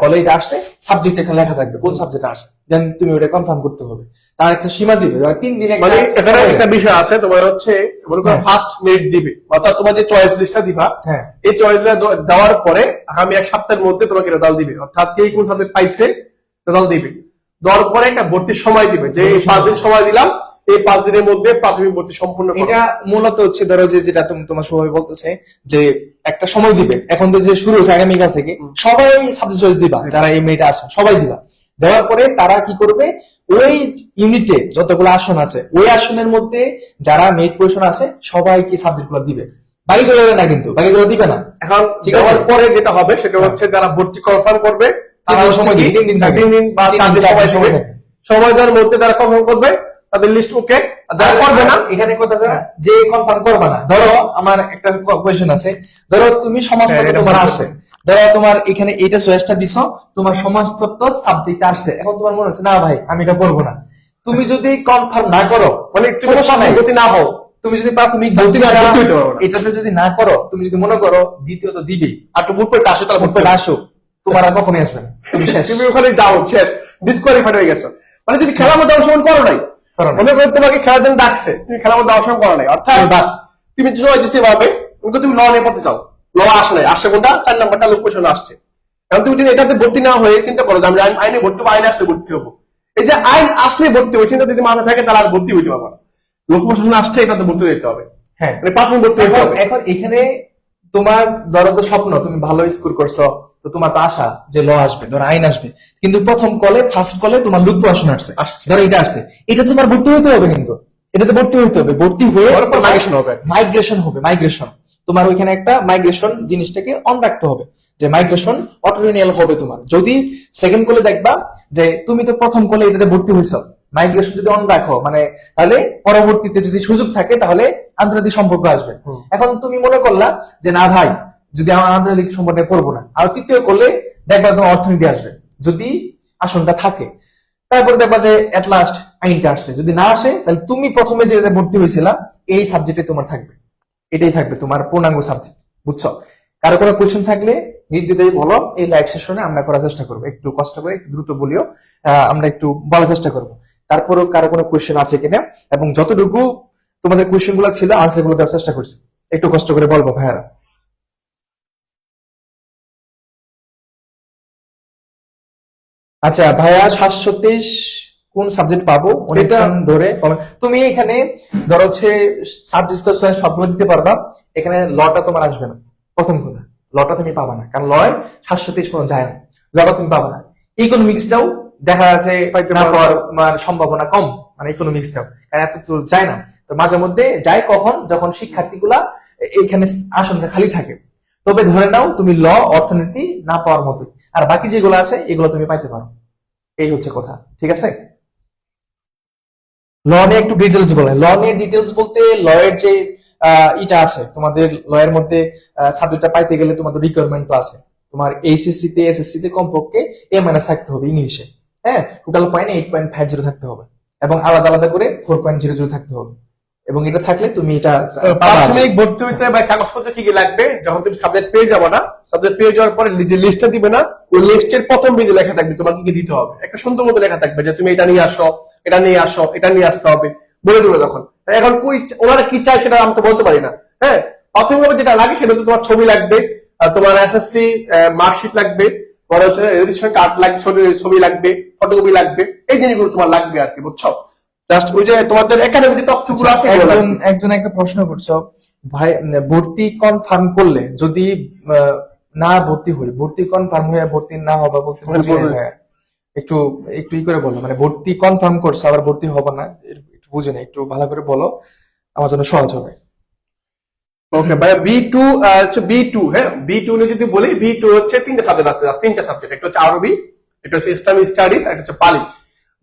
[SPEAKER 1] কলে এটা আসছে, সাবজেক্ট এখানে লেখা থাকবে কোন সাবজেক্ট আসছে, দেন তুমি ওটা কনফার্ম করতে হবে। তার একটা সীমা দিবে, 3 দিন।
[SPEAKER 2] মানে এখানে একটা বিষয় আছে, তোমার হচ্ছে মনে করো ফার্স্ট মেরিট দিবে, অর্থাৎ তোমার যে চয়েস লিস্টটা দিবা, এই চয়েস লিস্ট দেওয়ার পরে আগামী 1 সপ্তাহের মধ্যে তোমাকে রেজাল্ট দিবে, অর্থাৎ কে কোন সাবজেক্ট পাইছে রেজাল্ট দিবে। দেওয়ার পরে একটা ভর্তির সময় দিবে, যে এই 5 দিন সময় দিলাম, এই 5 দিনের মধ্যে প্রাথমিক ভর্তি সম্পূর্ণ করো।
[SPEAKER 1] এটা মূলত হচ্ছে ধরো যে যেটা তোমার সবাই বলতেছে যে একটা সময় দিবে, এখন তো যে শুরু হচ্ছে আগামীকাল থেকে সবাই সাবজেক্ট চয়েস দিবা, যারা এই মেয়েটা আছে সবাই দিবা। দেওয়ার পরে তারা কি করবে, ওই ইউনিটে যতগুলো আসন আছে ওই আসনের মধ্যে যারা মেরিট পজিশন আছে সবাইকে সাবজেক্ট গুলো দিবে, বাকিগুলো না, কিন্তু বাকিগুলো দিবে না।
[SPEAKER 2] এখন ঠিক আছে, পরে যেটা হবে সেটা হচ্ছে যারা ভর্তি কনফার্ম করবে তারা সময় দিবে 3 দিন বা 4 দিন সময় দেওয়ার মধ্যে যারা কনফার্ম করবে তাদের লিস্ট ওকে, যারা করবে না
[SPEAKER 1] এখানে কথা যে কনফার্ম করবে না। ধরো আমার একটা কোয়েশ্চেন আছে, ধরো তুমি সমাজতত্ত্ব তোমার আসে, ধরো তোমার এখানে এইটা চয়েসটা দিছো, তোমার সমাজতত্ত্ব সাবজেক্ট আসছে, এখন তোমার মনে হচ্ছে না ভাই আমি এটা পড়বো না, তুমি যদি কনফার্ম না করো, মানে সমস্যা নাই, ভর্তি না হও, তুমি যদি প্রাথমিক ভর্তি না এটাতে যদি না করো, তুমি যদি মনে করো দ্বিতীয়ত দিবি আর তো বুট পেটে আসো, তাহলে বুট পেটে আসো, তোমার আর কখনই আসবে না, তুমি শেষ,
[SPEAKER 2] তুমি ওখানে যাও, শেষ, ডিসকোয়ালিফাইড হয়ে গেছো। মানে তুমি খেলার মধ্যে অংশগ্রহণ করো নাই, মনে করো তোমাকে খেলার জন্য ডাকছে, তুমি খেলার মধ্যে অংশগ্রহণ করো নাই, অর্থাৎ তুমি সময় দিতে পারবে, কিন্তু তুমি ল নিয়ে পড়তে চাও, ল আসে নাই, আসছে কোনটা 4 নাম্বারটা লোক কোশ্চেন আসছে। এখন তুমি যদি এটাতে ভর্তি না হয়ে চিন্তা করো যে আমি আইনে ভর্তি হবো, আইনে আসলে ভর্তি হবো, এই যে আইন আসলে ভর্তি হবে চিন্তা যদি মাথায় থাকে তাহলে আর ভর্তি হইতে পারবে না। লোক প্রশাসন আসছে, এটাতে ভর্তি হইতে হবে,
[SPEAKER 1] হ্যাঁ
[SPEAKER 2] মানে প্রাথমিক ভর্তি হইতে হবে।
[SPEAKER 1] এখন এখানে তোমার ধরো তো স্বপ্ন, তুমি ভালো স্কোর করছো, তো তোমার তো আশা যে ল আসবে, ধরো আইন আসবে, কিন্তু প্রথম কলে ফার্স্ট কলে তোমার লোক প্রশাসন আসছে, ধরো এটা আসছে, এটা তোমার ভর্তি হইতে হবে, কিন্তু এটাতে ভর্তি হইতে হবে, ভর্তি হয়ে
[SPEAKER 2] মাইগ্রেশন হবে,
[SPEAKER 1] মাইগ্রেশন তোমার ওইখানে একটা মাইগ্রেশন জিনিসটাকে অন রাখতে হবে, যে মাইগ্রেশন অটোরিনিয়াল হবে তোমার। যদি সেকেন্ড কলে দেখবা যে তুমি তো প্রথম কলে এটাতে ভর্তি হয়েছো, মাইগ্রেশন যদি অন রাখো, মানে তাহলে পরবর্তীতে যদি সুযোগ থাকে তাহলে আন্তর্জাতিক সম্পর্ক আসবে। এখন তুমি মনে করলা যে না ভাই যদি আমার আন্তর্জাতিক সম্পর্কে পড়বো না, আর তৃতীয় করলে দেখবা তোমার অর্থনীতি আসবে যদি আসনটা থাকে, তারপর দেখবা যে এট লাস্ট আইনটা আসছে, যদি না আসে তাহলে তুমি প্রথমে যে ভর্তি হয়েছিলা এই সাবজেক্টে তোমার থাকবে, এটাই থাকবে তোমার পূর্ণাঙ্গ সাবজেক্ট, বুঝছো? কারো কোনো কোয়েশ্চেন থাকলে নির্দ্বিধায় বলো, এই লাইভ সেশনে আমরা করার চেষ্টা করবো, একটু কষ্ট করে একটু দ্রুত বলিও, আমরা একটু বলার চেষ্টা করবো। তারপরেও কারো কোনো কোয়েশ্চেন আছে কিনা, এবং যতটুকু তোমাদের কোয়েশ্চেন গুলো ছিল আনসার গুলো দেওয়ার চেষ্টা করছি, একটু কষ্ট করে বলবো ভাইয়ারা। আচ্ছা ভাইয়া 723 কোন সাবজেক্ট পাবো এটা ধরে তুমি এখানে ধরো হচ্ছে সাবজেক্ট তো সবগুলো দিতে পারবা, এখানে লটা তোমার আসবে না, প্রথম কথা লটা তুমি পাবা না, কারণ লয় 723 পর্যন্ত যায় না, লটা তুমি পাবা না। ইকোনমিক্সটাও দেখা যাচ্ছে না পাওয়ার সম্ভাবনা কম, মানে ইকোনমিক্সটাও কারণ এত তো যায় না, তো মাঝে মধ্যে যায় কখন, যখন শিক্ষার্থীগুলা এখানে আসনটা খালি থাকে। তবে ধরে নাও তুমি ল অর্থনীতি না পাওয়ার মতোই, আর বাকি যেগুলো আছে এগুলো তুমি পাইতে পারো, এই হচ্ছে কথা, ঠিক আছে? ল নিয়ে একটু ডিটেলস বলেন। ল নিয়ে ডিটেলস বলতে ল এর যে ইটা আছে তোমাদের, ল এর মধ্যে সাবজেক্টটা পাইতে গেলে তোমাদের রিকোয়ারমেন্ট তো আছে, তোমার এইচএসসি তে এসএসসি তে কমপক্ষে এ মাইনাস থাকতে হবে ইংলিশে, হ্যাঁ, টোটাল পয়েন্ট 8.50 থাকতে হবে, এবং আলাদা আলাদা করে 4.00 থাকতে হবে, এবং এটা থাকলে তুমি এটা
[SPEAKER 2] প্রাথমিক ভর্তি হইতে বা কাগজপত্র কি কি লাগবে, যখন তুমি সাবজেক্ট পেয়ে যাবে না, সাবজেক্ট পেয়ে যাওয়ার পরে যে লিস্টটা দিবে না, ওই লিস্টের প্রথম পেজে লেখা থাকবে তোমার কি কি দিতে হবে, একটা সুন্দর মতো লেখা থাকবে যে তুমি এটা নিয়ে আসো, এটা নিয়ে আসো, এটা নিয়ে আসতে হবে, বলে দেবে তখন। এখন ওনারা কি চায় সেটা আমি তো বলতে পারি না, হ্যাঁ। প্রাথমিকভাবে যেটা লাগে সেটা তো তোমার ছবি লাগবে, তোমার এসএসসি মার্কশিট লাগবে, বড় হচ্ছে রেজিস্ট্রেশন কার্ড লাগবে, ছবি লাগবে, ফটোকপি লাগবে, এই জিনিসগুলো তোমার লাগবে আর কি, বুঝছো? জাস্ট ওই যে তোমাদের একাডেমিক তথ্যগুলো আছে।
[SPEAKER 1] একজন একটা প্রশ্ন করছো ভাই, ভর্তি কনফার্ম করলে যদি না ভর্তি হই, ভর্তি কনফার্ম হয়ে ভর্তি না হবা বলতে একটু একটু ই করে বলো, মানে ভর্তি কনফার্ম করছো আবার ভর্তি হবো না, একটু বুঝে না, একটু ভালো করে বলো, আমার জন্য সহজ হবে।
[SPEAKER 2] ওকে ভাই, B2 হচ্ছে B2, হ্যাঁ B2 নিয়ে যদি বলি, B2 হচ্ছে তিনটা সাবজেক্ট আছে, তিনটা সাবজেক্ট, একটা হচ্ছে আরবি, একটা হচ্ছে ইসলামিক স্টাডিজ, একটা হচ্ছে পালি।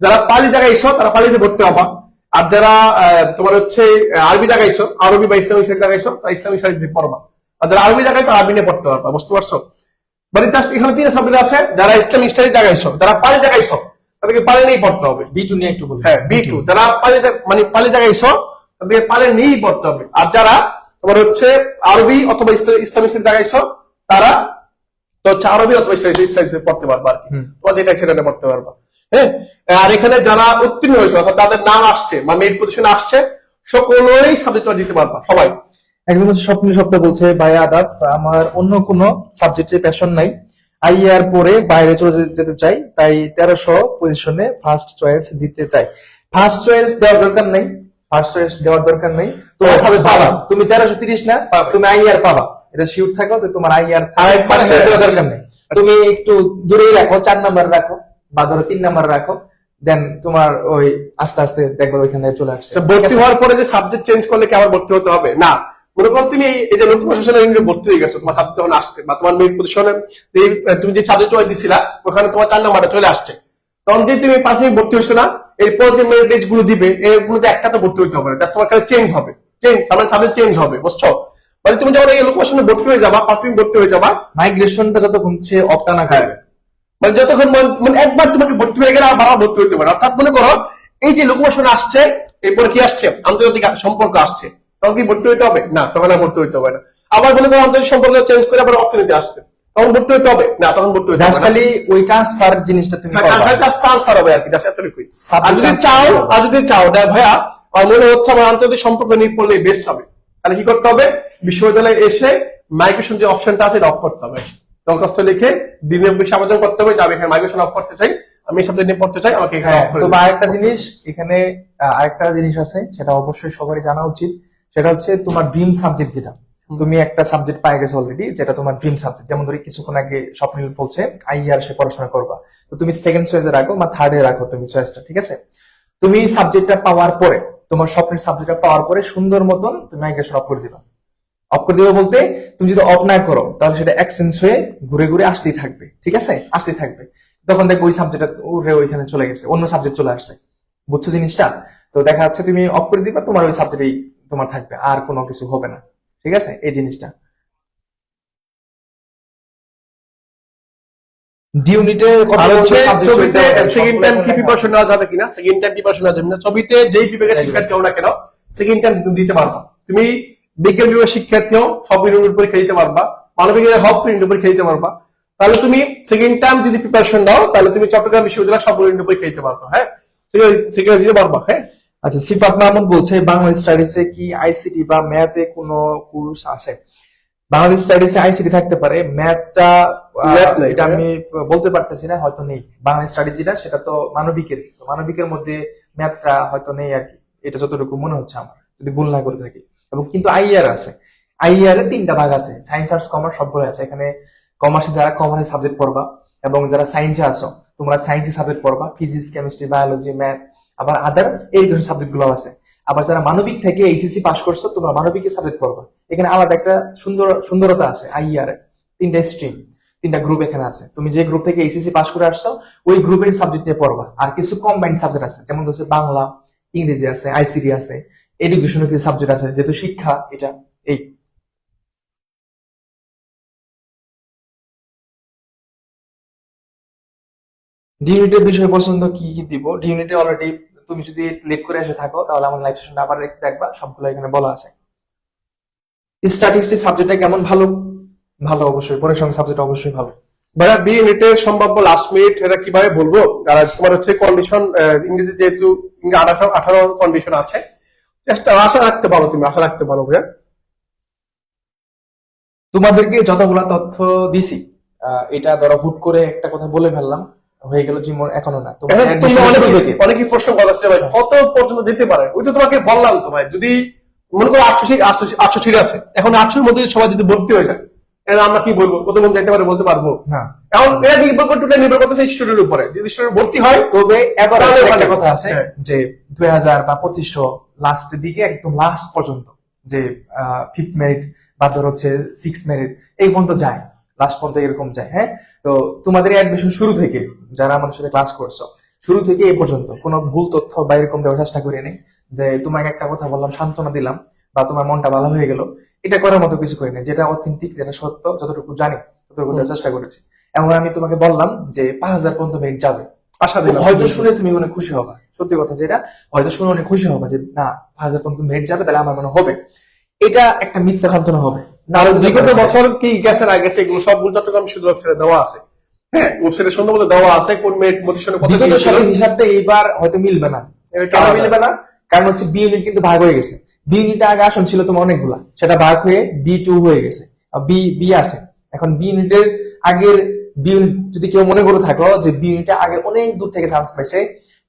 [SPEAKER 2] যারা পালি জায়গায় এসো তারা পালিতে ভর্তি হবা, আর যারা তোমার হচ্ছে আরবি জায়গায় এসো, আরবি বা ইসলামিক স্টাডিজ জায়গায় এসো, তারা ইসলামিক স্টাডিজ দিয়ে পড়বা, আর যারা আরবি জায়গায় তো আরবি নিয়ে পড়তে পারবা। বুঝতে পারছো? মানে জাস্ট এখানে তিনটা সাবজেক্ট আছে, যারা ইসলামিক স্টাডিজ জায়গায় এসো, যারা পালি জায়গায় এসো তাদেরকে পালি নিয়েই পড়তে হবে।
[SPEAKER 1] B2 নিয়ে একটু বলুন।
[SPEAKER 2] হ্যাঁ B2, যারা পালি মানে পালি জায়গায় এসো তাদেরকে পালি নিয়েই পড়তে হবে, আর যারা তোমার হচ্ছে আরবি অথবা ইসলামিক জায়গায় এসো তারা তো হচ্ছে আরবি অথবা ইসলামিক স্টাডিজে পড়তে পারবা আর কি, তোমার যেটা সেটা পড়তে পারবা। হ্যাঁ, আর এখানে যারা উত্তীর্ণ হয়েছে অর্থাৎ তাদের নাম আসছে বা মেরিট পজিশন আসছে, সকলেই সাবজেক্ট দিতে পারবা সবাই।
[SPEAKER 1] একদম হচ্ছে স্বপ্ন সপ্তাহ বলছে ভাইয়া আদাব, আমার অন্য কোনো সাবজেক্টে প্যাশন নাই, আইআর পরে বাইরে চলে যেতে চাই, তাই 1300 পজিশনে ফার্স্ট চয়েস দিতে চাই। ফার্স্ট চয়েস দেওয়ার দরকার নেই, ফার্স্ট চয়েস দেওয়ার দরকার নেই, তোমার সাথে পাবা। তুমি 1330 না, তুমি আইআর পাবা, এটা শিওর থাকো। তো তোমার আইআর ফার্স্ট চয়েস দেওয়ার দরকার নেই, তুমি একটু দূরেই রাখো, 4 নাম্বার রাখো বা ধরো 3 নাম্বার রাখো, দেন তোমার ওই আস্তে আস্তে দেখবে ওইখানে চলে আসছে।
[SPEAKER 2] ভর্তি হওয়ার পরে যে সাবজেক্ট চেঞ্জ করলে কি আবার ভর্তি হতে হবে না? মনে করো তুমি এই যে লোক প্রশাসনের ইউনিটে ভর্তি হয়ে গেছো, তোমার সাবজেক্ট যখন আসছে বা তোমার মেরিট পজিশনে তুমি যে সাবজেক্ট চয়েস দিছিলা ওখানে তোমার 4 নাম্বারটা চলে আসছে, তখন যে তুমি প্রাথমিক ভর্তি হয়েছো না, এরপর যে মেরিট লিস্ট গুলো দিবে এগুলোতে একটা তো ভর্তি হতে হবে না, তোমার খালি চেঞ্জ হবে, সাবজেক্ট চেঞ্জ হবে। বুঝছো? মানে তুমি যখন এই লোক প্রশাসনে ভর্তি হয়ে যাবা, প্রাথমিক ভর্তি হয়ে যাবা,
[SPEAKER 1] মাইগ্রেশনটা যতক্ষণ সে অপটা না করবে,
[SPEAKER 2] মানে যতক্ষণ মানে একবার তোমাকে ভর্তি হয়ে গেলে আবার ভর্তি হতে পারে। অর্থাৎ মনে করো এই যে লোকভাষণ আসছে, এরপর কি আসছে, আন্তর্জাতিক সম্পর্ক আসছে, তখন কি ভর্তি হতে হবে না? তখন আর ভর্তি হতে হবে না। আবার মনে করো আন্তর্জাতিক সম্পর্ক চেঞ্জ করে আবার অর্থনীতি আসছে, তখন ভর্তি হতে হবে না? তখন ভর্তি হতে হবে না।
[SPEAKER 1] খালি ওই ট্রান্সফার জিনিসটা তুমি করবা,
[SPEAKER 2] ট্রান্সফার হবে আর কি, জাস্ট এতটুকুই। আর যদি চাও দেখ ভাইয়া আমার মনে হচ্ছে আমার আন্তর্জাতিক সম্পর্ক নিয়ে পড়লে বেস্ট হবে, তাহলে কি করতে হবে? বিশ্ববিদ্যালয়ে এসে মাইগ্রেশন যে অপশনটা আছে এটা অফ করতে হবে, দরখাস্ত লিখে দিনের অফিসে আবেদন করতে হবে যে আমি এখানে মাইগ্রেশন অফ করতে চাই, আমি এই সাবজেক্ট নিয়ে পড়তে চাই, আমাকে এখানে অফ করে
[SPEAKER 1] তো
[SPEAKER 2] দিন।
[SPEAKER 1] আরেকটা জিনিস এখানে, আরেকটা জিনিস আছে সেটা অবশ্যই সবারই জানা উচিত, সেটা হচ্ছে তোমার ড্রিম সাবজেক্ট যেটা, তুমি একটা সাবজেক্ট পাই গেছো অলরেডি যেটা তোমার ড্রিম সাবজেক্ট। যেমন ধরি কিছুক্ষণ আগে স্বপ্নিল বলছে আইআর সে পড়াশোনা করবা, তো তুমি সেকেন্ড চয়েসে রাখো বা থার্ডে রাখো তুমি চয়েসটা, ঠিক আছে? তুমি সাবজেক্টটা পাওয়ার পরে, তোমার স্বপ্নের সাবজেক্টটা পাওয়ার পরে সুন্দর মতন তুমি মাইগ্রেশন অফ করে দিবা। অফ করে দিবে বলতে তুমি যদি অফ না করো তাহলে সেটা এক্সচেঞ্জ হয়ে ঘুরে ঘুরে আসতেই থাকবে, ঠিক আছে? আসতেই থাকবে, তখন দেখো ওই সাবজেক্টটা উড়ে ওইখানে চলে গেছে, অন্য সাবজেক্ট চলে আসছে। বুঝছো জিনিসটা? তো দেখা যাচ্ছে তুমি অফ করে দিবা, তোমার ওই সাবজেক্টেই তোমার থাকবে, আর কোনো কিছু হবে না, ঠিক আছে? এই জিনিসটা ডি ইউনিটে
[SPEAKER 2] আর হচ্ছে ছবিতে সেকেন্ড টাইম কি প্রিপারেশন নেওয়া যাবে কিনা, সেকেন্ড টাইম প্রিপারেশন নেওয়া যাবে না। ছবিতে যেই বিভাগের শিক্ষার্থী হও না কেন সেকেন্ড টাইম তুমি দিতে পারবা। তুমি বিজ্ঞান বিভাগের শিক্ষার্থী হও, সব ইউনিটের পরীক্ষা দিতে পারবা, মানবিক সব ইউনিটের পরীক্ষা দিতে পারবা। তাহলে তুমি সেকেন্ড টাইম যদি প্রিপারেশন নাও তাহলে তুমি চট্টগ্রাম বিশ্ববিদ্যালয় সব ইউনিটের পরীক্ষা দিতে পারবা। হ্যাঁ, সেখানে দিতে পারবা। হ্যাঁ,
[SPEAKER 1] আচ্ছা, সিফাত মাহমুদ বলছে বাংলাদেশ স্টাডিজে কি আইসিটি বা ম্যাথে কোনো কোর্স আছে? বাংলাদেশ স্টাডিজে আইসিটি থাকতে পারে, ম্যাথটা এটা আমি বলতে পারতেছি না, হয়তো নেই। বাংলাদেশ স্টাডিজ যেটা সেটা তো মানবিকের, তো মানবিকের মধ্যে ম্যাথটা হয়তো নেই আর কি, এটা যতটুকু মনে হচ্ছে আমার, যদি ভুল না করে থাকি। এবং কিন্তু আইআর আছে, আইআর এর 3টা ভাগ আছে, সায়েন্স আর্টস কমার্স সবগুলো আছে। এখানে কমার্সে যারা কমার্সের সাবজেক্ট পড়বা এবং যারা সায়েন্সে আছো তোমরা সায়েন্সের সাবজেক্ট পড়বা, ফিজিক্স কেমিস্ট্রি বায়োলজি ম্যাথ, আবার আদার এডুকেশন সাবজেক্ট গুলো আছে। আবার যারা মানবিক থেকে এইচএসসি পাস করছো তোমরা মানবিকের সাবজেক্ট পড়বা। এখানে আলাদা একটা সুন্দরতা আছে আইআর এর, 3টা স্ট্রিম, 3টা গ্রুপ এখানে আছে। তুমি যে গ্রুপ থেকে এইচএসসি পাস করে আসছো ওই গ্রুপের সাবজেক্ট নিয়ে পড়বা। আর কিছু কম্বাইন্ড সাবজেক্ট আছে, যেমন হচ্ছে বাংলা, ইংরেজি আছে, আইসিটি আছে, এডুকেশনের কিছু সাবজেক্ট আছে, যেহেতু শিক্ষা এটা। এই ডি ইউনিটের বিষয় পছন্দ কি কি দিব? ডি ইউনিটে অলরেডি তুমি যদি লেট করে এসে থাকো তাহলে আমার লাইভ সেশনটা আবার দেখবা, সবগুলো এখানে বলা আছে। স্ট্যাটিস্টিক্স সাবজেক্টটা কেমন? ভালো, ভালো অবশ্যই, পরিসংখ্যান সাবজেক্ট অবশ্যই ভালো।
[SPEAKER 2] ভাইয়া বি ইউনিটের সম্ভাব্য লাস্ট মিনিট এটা কিভাবে বলবো? তোমার হচ্ছে কন্ডিশন ইংরেজি যেহেতু 18 কন্ডিশন আছে, চেষ্টা আশা রাখতে পারো, তুমি আশা রাখতে পারো ভাইয়া।
[SPEAKER 1] তোমাদেরকে যতগুলা তথ্য দিছি এটা ধরো হুট করে একটা কথা বলে ফেললাম, হয়ে গেল জীবন, এখনো না।
[SPEAKER 2] অনেকেই প্রশ্ন করছে ভাই কত পর্যন্ত দিতে পারে? ওই তো তোমাকে বললাম তো ভাই, যদি মনে করো 800 সিট আছে, এখন 800 এর মধ্যে সবাই যদি ভর্তি হয়ে যায় এটা আমরা কি বলবো? কত মন যাইতে পারে বলতে পারবো
[SPEAKER 1] না।
[SPEAKER 2] এখন এটা নির্ভর করতেছে স্টুডেন্টের উপরে, যদি স্টুডেন্ট ভর্তি হয়
[SPEAKER 1] তবে এবার একটা কথা আছে যে 2000 বা 2500 লাস্টের দিকে একদম লাস্ট পর্যন্ত যে 5th মেরিট বা ধর হচ্ছে 6 মেরিট এই পর্যন্ত যায়, লাস্ট পর্যন্ত এরকম যায়। হ্যাঁ, তো তোমাদের অ্যাডমিশন শুরু থেকে যারা আমাদের সাথে ক্লাস করছো শুরু থেকে এই পর্যন্ত কোনো ভুল তথ্য বা এরকম দেওয়ার চেষ্টা করি নেই যে তোমাকে একটা কথা বললাম সান্ত্বনা দিলাম বা তোমার মনটা ভালো হয়ে গেল, এটা করার মতো কিছু করি না। যেটা অথেন্টিক, যেটা সত্য, যতটুকু জানি ততটুকু দেওয়ার চেষ্টা করেছি। এমন আমি তোমাকে বললাম যে 5000 পর্যন্ত মেরিট যাবে,
[SPEAKER 2] আশা দিলাম।
[SPEAKER 1] হয়তো শুনে তুমি অনেক খুশি হবা, সত্যি কথা যেটা, হয়তো শুনে অনেক খুশি হবা যে না 5000 পর্যন্ত মেরিট যাবে, তাহলে আমার মনে হবে এটা একটা মিথ্যা সান্ত্বনা হবে না।
[SPEAKER 2] আর বিগত বছর কি গেছে না গেছে এগুলো সবগুলো চট্টগ্রাম বিশ্ববিদ্যালয় ওয়েবসাইটে দেওয়া আছে। হ্যাঁ, ওয়েবসাইটে সুন্দর মতো দেওয়া আছে কোন মেরিট মোটিভেশনে কত
[SPEAKER 1] বিগত
[SPEAKER 2] দিয়েছিল।
[SPEAKER 1] সালের হিসাবটা এইবার হয়তো মিলবে না। কেন মিলবে না? কারণ হচ্ছে বি ইউনিট কিন্তু ভাগ হয়ে গেছে। বি ইউনিটে আগে আসন ছিল তোমার অনেকগুলা, সেটা ভাগ হয়ে B2 হয়ে গেছে, বি বি আছে এখন। বি ইউনিটের আগের বি ইউনিট যদি কেউ মনে করে থাকো যে বি ইউনিটে আগে অনেক দূর থেকে চান্স পাইছে,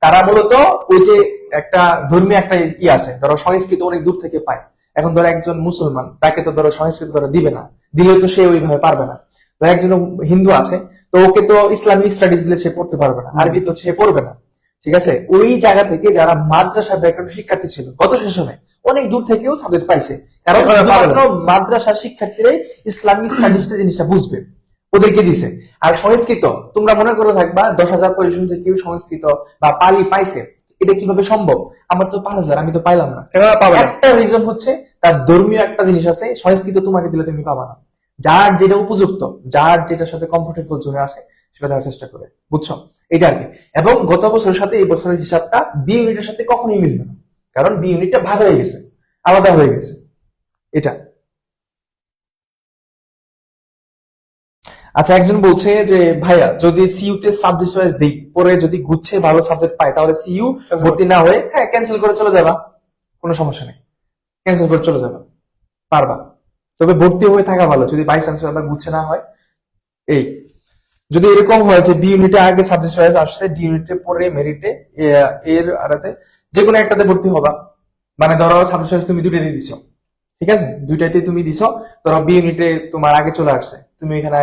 [SPEAKER 1] তারা মূলত ওই যে একটা ধর্মীয় একটা আছে, ধরো সংস্কৃত অনেক দূর থেকে পায়। এখন ধরো একজন মুসলমান, তাকে তো ধরো সংস্কৃত ধরো দিবে না, দিলে তো সে ওইভাবে পারবে না। ধরো একজন হিন্দু আছে, তো ওকে তো ইসলামিক স্টাডিজ দিলে সে পড়তে পারবে না, আরবি তো সে পড়বে না। ঠিক আছে, ওই জায়গা থেকে যারা মাদ্রাসা ব্যাকগ্রাউন্ড শিক্ষার্থী ছিল গত সেশনে অনেক দূর থেকেও সাবজেক্ট পাইছে, কারণ শুধুমাত্র মাদ্রাসা শিক্ষার্থীরাই ইসলামিক স্টাডিজটা জিনিসটা বুঝবে, ওদেরকে দিছে। আর সংস্কৃত তোমরা মনে করে থাকবা 10,000 পজিশন থেকেও সংস্কৃত বা পালি পাইছে, এটা কিভাবে সম্ভব? আমার তো 5,000, আমি তো পাইলাম না। একটা রিজন হচ্ছে তার ধর্মীয় একটা জিনিস আছে, সংস্কৃত তোমাকে দিলে তুমি পাবা না। যার যেটা উপযুক্ত, যার যেটার সাথে কমফোর্টেবল জোনে আছে সেটা দেওয়ার চেষ্টা করে, বুঝছো? এটা আর কি। এবং গত বছরের সাথে এই বছরের হিসাবটা বি ইউনিটের সাথে কখনোই মিলবে না, কারণ বি ইউনিটটা ভাগ হয়ে গেছে, আলাদা হয়ে গেছে। এটা আচ্ছা, একজন বলছে যে ভাইয়া যদি সিইউ তে সাবজেক্ট ওয়াইজ দেই, পরে যদি গুচ্ছে ভালো সাবজেক্ট পাই, তাহলে সিইউ ভর্তি না হয়ে হ্যাঁ ক্যান্সেল করে চলে যাবা, কোনো সমস্যা নেই, ক্যান্সেল করে চলে যাবা, পারবা। তবে ভর্তি হয়ে থাকা ভালো, যদি বাই চান্স আবার গুচ্ছে না হয়। এই যদি এরকম হয় যে বি ইউনিটে আগে সাবজেক্ট ওয়াইজ আসছে, ডি ইউনিটে পরে মেরিটে এর আড়াতে যে কোনো একটাতে ভর্তি হবা। মানে ধরো সাবজেক্ট ওয়াইজ তুমি দুইটা দিয়ে দিছো, ঠিক আছে, দুইটাতে তুমি দিছো, ধরো বি ইউনিটে তোমার আগে চলে আসছে, তুমি এখানে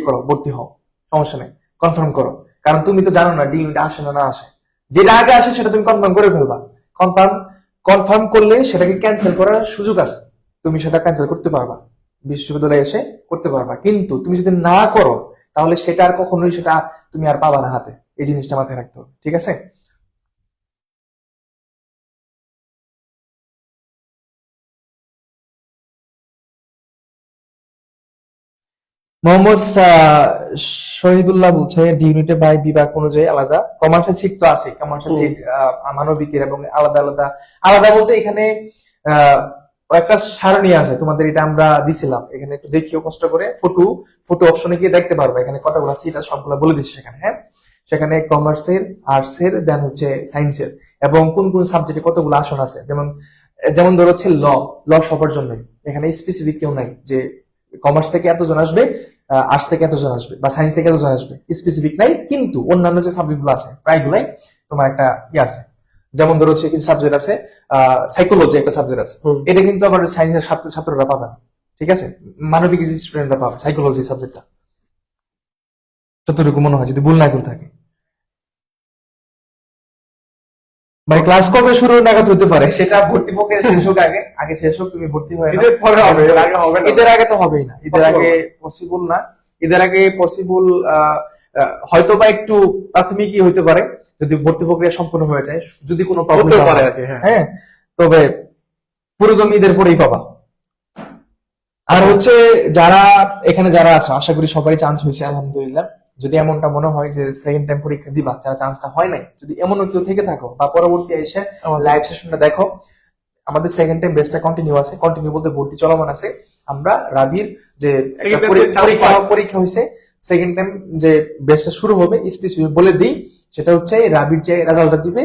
[SPEAKER 1] করো, ভর্তি হও, সমস্যা নেই, কনফার্ম করো। কারণ তুমি তো জানো না ডি ইউনিটে আসে না না আসে, যেটা আগে আসে সেটা তুমি কনফার্ম করে ফেলবা। কনফার্ম কনফার্ম করলে সেটাকে ক্যান্সেল করার সুযোগ আছে, তুমি সেটা ক্যান্সেল করতে পারবা, বিশ্ববিদ্যালয়ে এসে করতে পারবা। কিন্তু তুমি যদি না করো তাহলে সেটা আর কখনোই সেটা তুমি আর পাবা না হাতে, এই জিনিসটা মাথায় রাখতে হবে, ঠিক আছে? মোহাম্মদ শহীদুল্লাহ বলছে ডি ইউনিটে বাই বিভাগ অনুযায়ী আলাদা, কমার্সের সিট তো আছে, কমার্সের সিট মানবিকের এবং আলাদা আলাদা। আলাদা বলতে এখানে আহ একটা সারণী আছে তোমাদের, এটা আমরা দিছিলাম, এখানে একটু দেখিও কষ্ট করে, ফটো ফটো অপশনে গিয়ে দেখতে পারবে, এখানে কতগুলো সিট আছে সবগুলো বলে দিচ্ছি সেখানে। হ্যাঁ, সেখানে কমার্সের, আর্টসের, দেন হচ্ছে সায়েন্সের, এবং কোন কোন সাবজেক্টে কতগুলো আসন আছে। যেমন যেমন ধরো হচ্ছে ল, ল সবার জন্যই, এখানে স্পেসিফিক কেউ নাই যে কমার্স থেকে এতজন আসবে, আর্টস থেকে এতজন আসবে বা সায়েন্স থেকে এতজন আসবে, স্পেসিফিক নাই। কিন্তু অন্যান্য যে সাবজেক্ট গুলো আছে প্রায়গুলাই তোমার একটা আছে। যেমন ধরো হচ্ছে কিছু সাবজেক্ট আছে, সাইকোলজি একটা সাবজেক্ট আছে, এটা কিন্তু আবার সায়েন্সের ছাত্ররা পাবে না, ঠিক আছে, মানবিক স্টুডেন্টরা পাবে সাইকোলজি সাবজেক্টটা, যতটুকু মনে হয় যদি ভুল না করে থাকে। মানে ক্লাস কবে শুরু নাগাদ হতে পারে সেটা ভর্তি প্রক্রিয়া শেষ হোক, আগে আগে শেষ হোক, তুমি ভর্তি হয়ে নাও।
[SPEAKER 2] ঈদের পরে হবে, এর আগে হবে না।
[SPEAKER 1] ঈদের আগে তো হবেই না, ঈদের আগে পসিবল না, ঈদের আগে পসিবল হয়তো বা একটু প্রাথমিকই হইতে পারে যদি ভর্তি প্রক্রিয়া সম্পূর্ণ হয়ে যায়, যদি কোনো প্রবলেম
[SPEAKER 2] হতে পারে
[SPEAKER 1] হয়।
[SPEAKER 2] আর কি, হ্যাঁ।
[SPEAKER 1] হ্যাঁ, তবে পুরো তুমি ঈদের পরেই পাবা। আর হচ্ছে যারা এখানে যারা আছে, আশা করি সবারই চান্স হয়েছে আলহামদুলিল্লাহ। যদি এমনটা মনে হয় যে সেকেন্ড টাইম পরীক্ষা দিবা, যারা চান্সটা হয় নাই, যদি এমনও কেউ থেকে থাকো বা পরবর্তী এসে লাইভ সেশনটা দেখো, আমাদের সেকেন্ড টাইম বেসটা কন্টিনিউ আছে, কন্টিনিউ বলতে ভর্তি চলমান আছে। আমরা রাবির যে একটা পরীক্ষা হয়েছে, সেকেন্ড টাইম যে বেসটা শুরু হবে স্পেসিফিক বলে দিই, সেটা হচ্ছে রাবির যে রেজাল্টটা দিবে,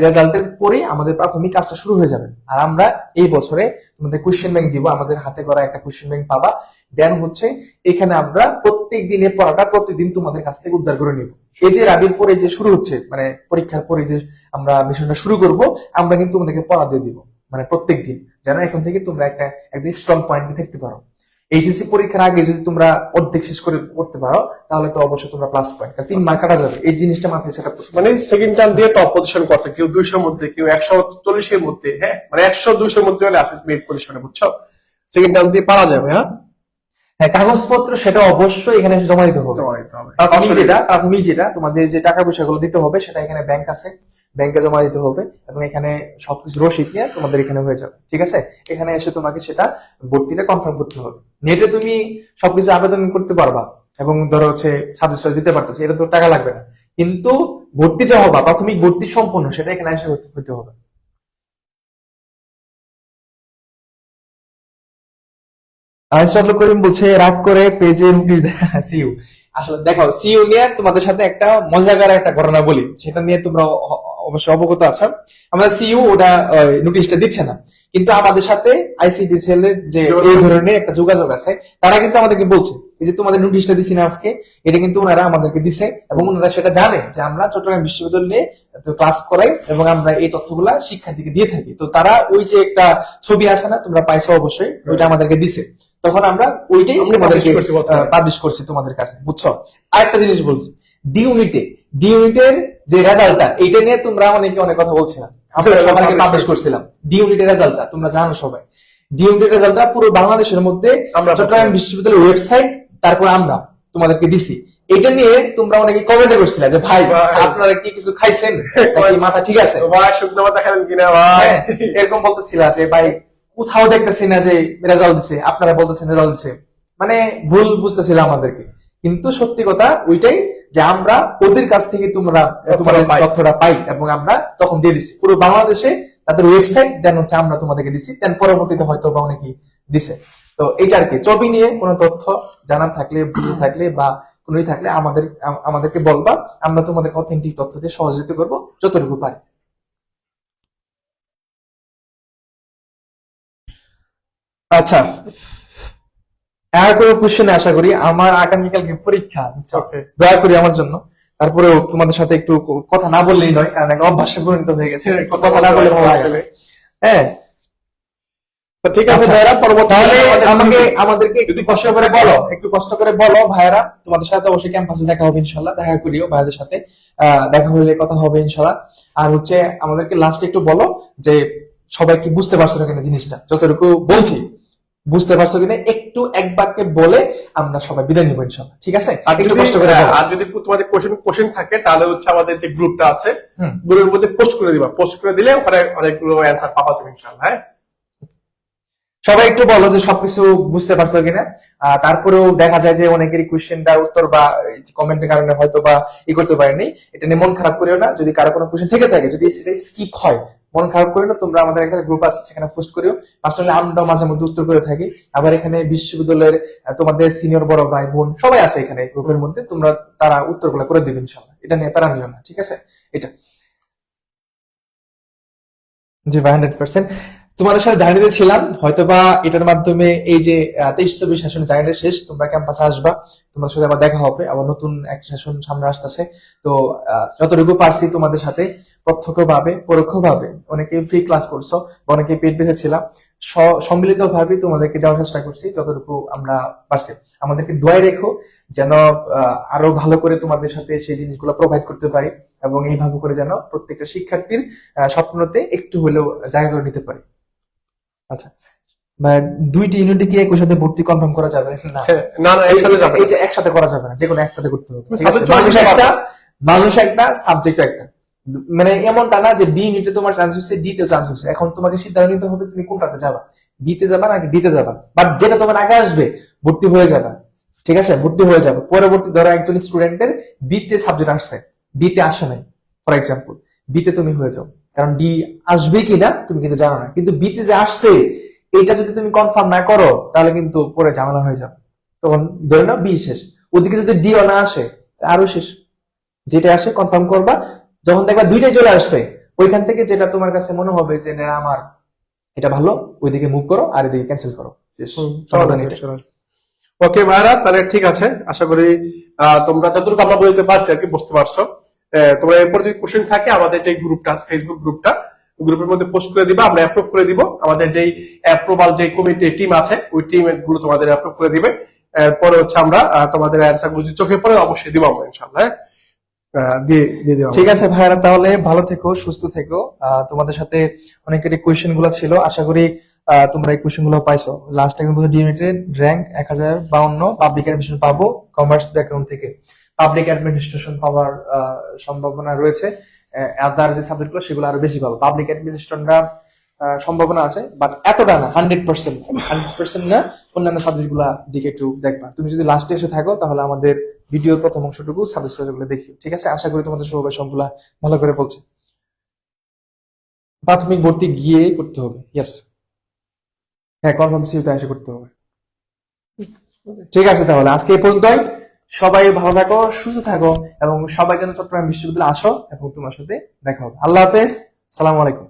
[SPEAKER 1] রেজাল্টের পরে আমাদের প্রাথমিক কাজটা শুরু হয়ে যাবে। আর আমরা এই বছরে তোমাদের কোশ্চেন ব্যাংক দিব, আমাদের হাতে করা একটা কোশ্চেন ব্যাংক পাবা। দেন হচ্ছে এখানে আমরা প্রত্যেক দিনের পড়াটা প্রতিদিন তোমাদের কাছ থেকে উদ্ধার করে নিব। এই যে রাবির পরে যে শুরু হচ্ছে, মানে পরীক্ষার পরে যে আমরা মিশনটা শুরু করব, আমরা কিন্তু তোমাদেরকে পড়া দিয়ে দিব, মানে প্রত্যেক দিন, যেন এখন থেকে তোমরা একটা একদম স্ট্রং পয়েন্ট থাকতে পারো। এইচএসসি পরীক্ষার আগে যদি তোমরা অর্ধেক শেষ করে করতে পারো তাহলে তো অবশ্যই তোমরা প্লাস পয়েন্ট, কারণ 3 মার্ক কাটা যাবে। এই জিনিসটা মাথায় সেট আপ করতে হবে।
[SPEAKER 2] মানে সেকেন্ড টার্ম দিয়ে টপ পজিশন করছে, কেউ 200 মধ্যে, কেউ 140 এর মধ্যে, হ্যাঁ মানে 100-200 মধ্যে হলে আসলে মেড পজিশনে, বুঝছো? সেকেন্ড টার্ম দিয়ে পারা যাবে। হ্যাঁ
[SPEAKER 1] হ্যাঁ, কাগজপত্র সেটা অবশ্যই এখানে জমা দিতে হবে।
[SPEAKER 2] জমা দিতে হবে।
[SPEAKER 1] প্রাথমিক যেটা তোমাদের যে টাকা পয়সাগুলো দিতে হবে সেটা এখানে ব্যাংক আছে, ব্যাংকে জমা দিতে হবে, এবং এখানে সবকিছু রসিদ নিয়ে তোমাদের এখানে হয়ে যাবে। ঠিক আছে, এখানে এসে তোমাকে সেটা ভর্তিটা কনফার্ম করতে হবে। নেটে তুমি সবকিছু আবেদন করতে পারবা এবং ধরো হচ্ছে সাবজেক্ট দিতে পারতেছে, এটা তো টাকা লাগবে না, কিন্তু ভর্তি যা হবা, প্রাথমিক ভর্তি সম্পূর্ণ সেটা এখানে এসে হতে হবে। আনিসুল করিম বলছে রাগ করে পেজে নোটিশ সিইউ। আসলে দেখো, সিইউ নিয়ে তোমাদের সাথে একটা মজাদার একটা ঘটনা বলি, সেটা নিয়ে তোমরা অবশ্যই অবগত আছো। আমাদের সিইউ ওটা নোটিশটা দিচ্ছে না, কিন্তু আমাদের সাথে আইসিডিসিএল এর যে এই ধরনের একটা যোগাযোগ আছে, তারা কিন্তু আমাদেরকে বলছে এই যে তোমাদের নোটিশটা দিছি না আজকে, এটা কিন্তু ওনারা আমাদেরকে দিছে, এবং ওনারা সেটা জানে যে আমরা চট্টগ্রাম বিশ্ববিদ্যালয় নিয়ে ক্লাস করাই এবং আমরা এই তথ্যগুলা শিক্ষার্থীকে দিয়ে থাকি। তো তারা ওই যে একটা ছবি আছে না, তোমরা পাইছো অবশ্যই, ওইটা আমাদেরকে দিছে, তখন আমরা ওইটাই তোমাদেরকে পাবলিশ করছি তোমাদের কাছে, বুঝছো? আরেকটা জিনিস বলছি, ডি ইউনিটের যে রেজাল্টটা, এইটা নিয়ে তোমরা অনেকে অনেক কথা বলছিলাম, আমরা সবাইকে পাবলিশ করছিলাম। ডি ইউনিটের রেজাল্টটা তোমরা জানো সবাই, ডি ইউনিটের রেজাল্টটা পুরো বাংলাদেশের মধ্যে চট্টগ্রাম বিশ্ববিদ্যালয়ের ওয়েবসাইট, তারপর আমরা তোমাদেরকে দিছি। এটা নিয়ে তোমরা অনেকে কমেন্টে করছিলে যে ভাই আপনারা কি কিছু খাইছেন, মাথা ঠিক আছে
[SPEAKER 2] ভাই, শুকনো মাথা খাবেন কিনা ভাই,
[SPEAKER 1] এরকম বলতেছিল যে ভাই কোথাও দেখতেছি না যে রেজাল্ট দিছে, আপনারা বলতেছেন রেজাল্ট দিছে, মানে ভুল বুঝতেছিল আমাদেরকে। কিন্তু সত্যি কথা ওইটাই যে আমরা ওদের কাছ থেকে তোমাদের তথ্যটা পাই এবং আমরা তখন দিয়ে দিছি পুরো বাংলাদেশে, তাদের ওয়েবসাইট দেন হচ্ছে আমরা তোমাদেরকে দিছি, দেন পরবর্তীতে হয়তো বা অনেকেই দিছে। তো এটা আর কি, ছবি নিয়ে কোনো তথ্য জানার থাকলে, ভুল থাকলে বা কোনোই থাকলে আমাদেরকে বলবা, আমরা তোমাদের অথেন্টিক তথ্য দিয়ে সহযোগিতা করবো যতটুকু পারি। আচ্ছা, আর কোনো কোশ্চেন আশা করি। আমার আগামীকালকে পরীক্ষা, দয়া করি আমার জন্য। তারপরেও তোমাদের সাথে একটু কথা না বললেই নয়, কারণ একটা অভ্যাসে পরিণত হয়ে গেছে, কথা না বলে ভালো লাগে না। হ্যাঁ
[SPEAKER 2] ঠিক আছে ভাইরা,
[SPEAKER 1] তাহলে আমাদেরকে একটু কষ্ট করে বলো ভাইরা, তোমাদের সাথে অবশ্যই ক্যাম্পাসে দেখা হবে ইনশাল্লাহ, দেখা করিও ভাইদের সাথে, দেখা হলে কথা হবে ইনশাল্লাহ। আর হচ্ছে আমাদেরকে লাস্টে একটু বলো যে সবাই কি বুঝতে পারছো না কিনা জিনিসটা, যতটুকু বলছি বুঝতে পারছো কিনা, একটু এক বাক্যে বলে আমরা সবাই বিদায় নিবো ইনশাল্লাহ। ঠিক আছে, একটু কষ্ট করে বলো।
[SPEAKER 2] আর যদি তোমাদের কোশ্চেন থাকে তাহলে হচ্ছে আমাদের যে গ্রুপটা আছে, গ্রুপের মধ্যে পোস্ট করে দিবা, পোস্ট করে দিলে ওখানে অনেকগুলো অ্যান্সার পাবা তুমি ইনশাল্লাহ। হ্যাঁ,
[SPEAKER 1] সবাই একটু বলো যে সবকিছু বুঝতে পারছো কিনা। তারপরেও দেখা যায় যে অনেকেরই কোশ্চেনটা উত্তর বা কমেন্টের কারণে হয়তো বা করতে পারেনি, এটা নিয়ে মন খারাপ করিও না। যদি কারো কোনো কোশ্চেন থেকে থাকে, যদি সেটা স্কিপ হয়, মন খারাপ করিও না। তোমরা আমাদের একটা গ্রুপ আছে, সেখানে পোস্ট করিও, পার্সোনালি আমরাও মাঝে মধ্যে উত্তর করে থাকি। আবার এখানে বিশ্ববিদ্যালয়ের তোমাদের সিনিয়র বড় ভাই বোন সবাই আছে এখানে গ্রুপের মধ্যে, তোমরা তারা উত্তরগুলো করে দেবে ইনশাল্লাহ, এটা নিয়ে প্যারা নিও না। ঠিক আছে, এটা জি 100% তোমাদের সাথে জানিয়ে দিয়েছিলাম, হয়তোবা এটার মাধ্যমে এই যে 23-24 সেশন জার্নিটা শেষ, তোমরা ক্যাম্পাসে আসবা, তোমার সাথে আবার দেখা হবে, আবার নতুন একটা সেশন সামনে আসতেছে। তো যতটুকু পারছি তোমাদের সাথে প্রত্যক্ষ ভাবে পরোক্ষ ভাবে, অনেকে ফ্রি ক্লাস করছো, অনেকে পেড বেঁধে ছিলাম, সম্মিলিত ভাবে তোমাদেরকে দেওয়ার চেষ্টা করছি যতটুকু আমরা পারছি। আমাদেরকে দোয়ায় রেখো যেন আরো ভালো করে তোমাদের সাথে সেই জিনিসগুলো প্রোভাইড করতে পারি, এবং এইভাবে করে যেন প্রত্যেকটা শিক্ষার্থীর স্বপ্নতে একটু হলেও জায়গা করে নিতে পারি। আচ্ছা, দুইটি ইউনিটে কি একই সাথে ভর্তি কনফার্ম করা যাবে না?
[SPEAKER 2] না না,
[SPEAKER 1] এটা একসাথে করা যাবে না, যে কোনো একটাতে করতে হবে। মানুষ একটা সাবজেক্ট একটা, মানে এমনটা না যে বি ইউনিটে তোমার চান্স হচ্ছে, ডি তে চান্স হচ্ছে। এখন তোমাকে সিদ্ধান্ত নিতে হবে তুমি কোনটাতে যাবা, বি তে যাবা নাকি ডি তে যাবা। বাট যেটা তোমার আগে আসবে ভর্তি হয়ে যাবে, ঠিক আছে, ভর্তি হয়ে যাবে। পরবর্তী ধরো একজন স্টুডেন্টের বি তে সাবজেক্ট আসছে, ডি তে আসে নাই, ফর এক্সাম্পল, বি তে তুমি হয়ে যাও, কারণ ডি আসবে কিনা তুমি কিন্তু জানো না, কিন্তু বি তে যে আসছে এটা যদি তুমি কনফার্ম না করো তাহলে কিন্তু পরে ঝামেলা হয়ে যাবে। তখন ধরে নাও বি শেষ, ওদিকে যদি ডি না আসে আরো শেষ। যেটা আসে কনফার্ম করবা, যখন দেখবা দুইটাই চলে আসছে, ওইখান থেকে যেটা তোমার কাছে মনে হবে যে না আমার এটা ভালো, ওইদিকে মুভ করো, আর এদিকে ক্যান্সেল করো, শেষ সমাধান এটা।
[SPEAKER 2] ওকে ভাইরা, তাহলে ঠিক আছে, আশা করি তোমরা যতটুকু আমরা বলতে পারছি আর কি বুঝতে পারছো। তোমরা এরপর যদি কোশ্চেন থাকে আমাদের যে গ্রুপটা আছে, ফেসবুক গ্রুপটা, গ্রুপের মধ্যে পোস্ট করে দিবা, আমরা অ্যাপ্রুভ করে দিব। আমাদের যেই অ্যাপ্রুভাল যে কমিটি টিম আছে ওই টিম গুলো তোমাদের অ্যাপ্রুভ করে দিবে। এরপরে হচ্ছে আমরা তোমাদের অ্যান্সার গুলো যদি চোখে পড়ে অবশ্যই দিব আমরা ইনশাআল্লাহ। দিয়ে দিয়ে দেওয়া
[SPEAKER 1] ঠিক আছে ভাইয়ারা, তাহলে ভালো থেকো, সুস্থ থেকো। তোমাদের সাথে অনেকেরই কোয়েশ্চেন গুলো ছিল, আশা করি তোমরা এই কোয়েশ্চেন গুলো পাইছো। Last time DMA rank 1052, public administration পাবো কমার্স ব্যাকগ্রাউন্ড থেকে, পাবলিক অ্যাডমিনিস্ট্রেশন পাওয়ার সম্ভাবনা রয়েছে। আদার যে সাবজেক্ট গুলো সেগুলো আরো বেশি পাবো। পাবলিক অ্যাডমিনিস্ট্রেশনটা সম্ভাবনা আছে, বাট এতটা না, 100% না। অন্যান্য সাবজেক্ট গুলা দিকে একটু দেখবা। তুমি যদি লাস্টে এসে থাকো তাহলে আমাদের ভিডিওর প্রথম অংশটুকু সাবজেক্ট গুলো দেখিও, ঠিক আছে? আশা করি তোমাদের সবাই সবগুলা ভালো করে বলছে। প্রাথমিক ভর্তি গিয়ে করতে হবে, ইয়েস, হ্যাঁ, কনফার্ম সিউতে এসে করতে হবে। ঠিক আছে, তাহলে আজকে এই পর্যন্তই। সবাই ভালো থাকো, সুস্থ থাকো, এবং সবাই যেন চট্টগ্রাম বিশ্ববিদ্যালয়ে আসো এবং তোমার সাথে দেখা হবে। আল্লাহ হাফেজ, সালামু আলাইকুম।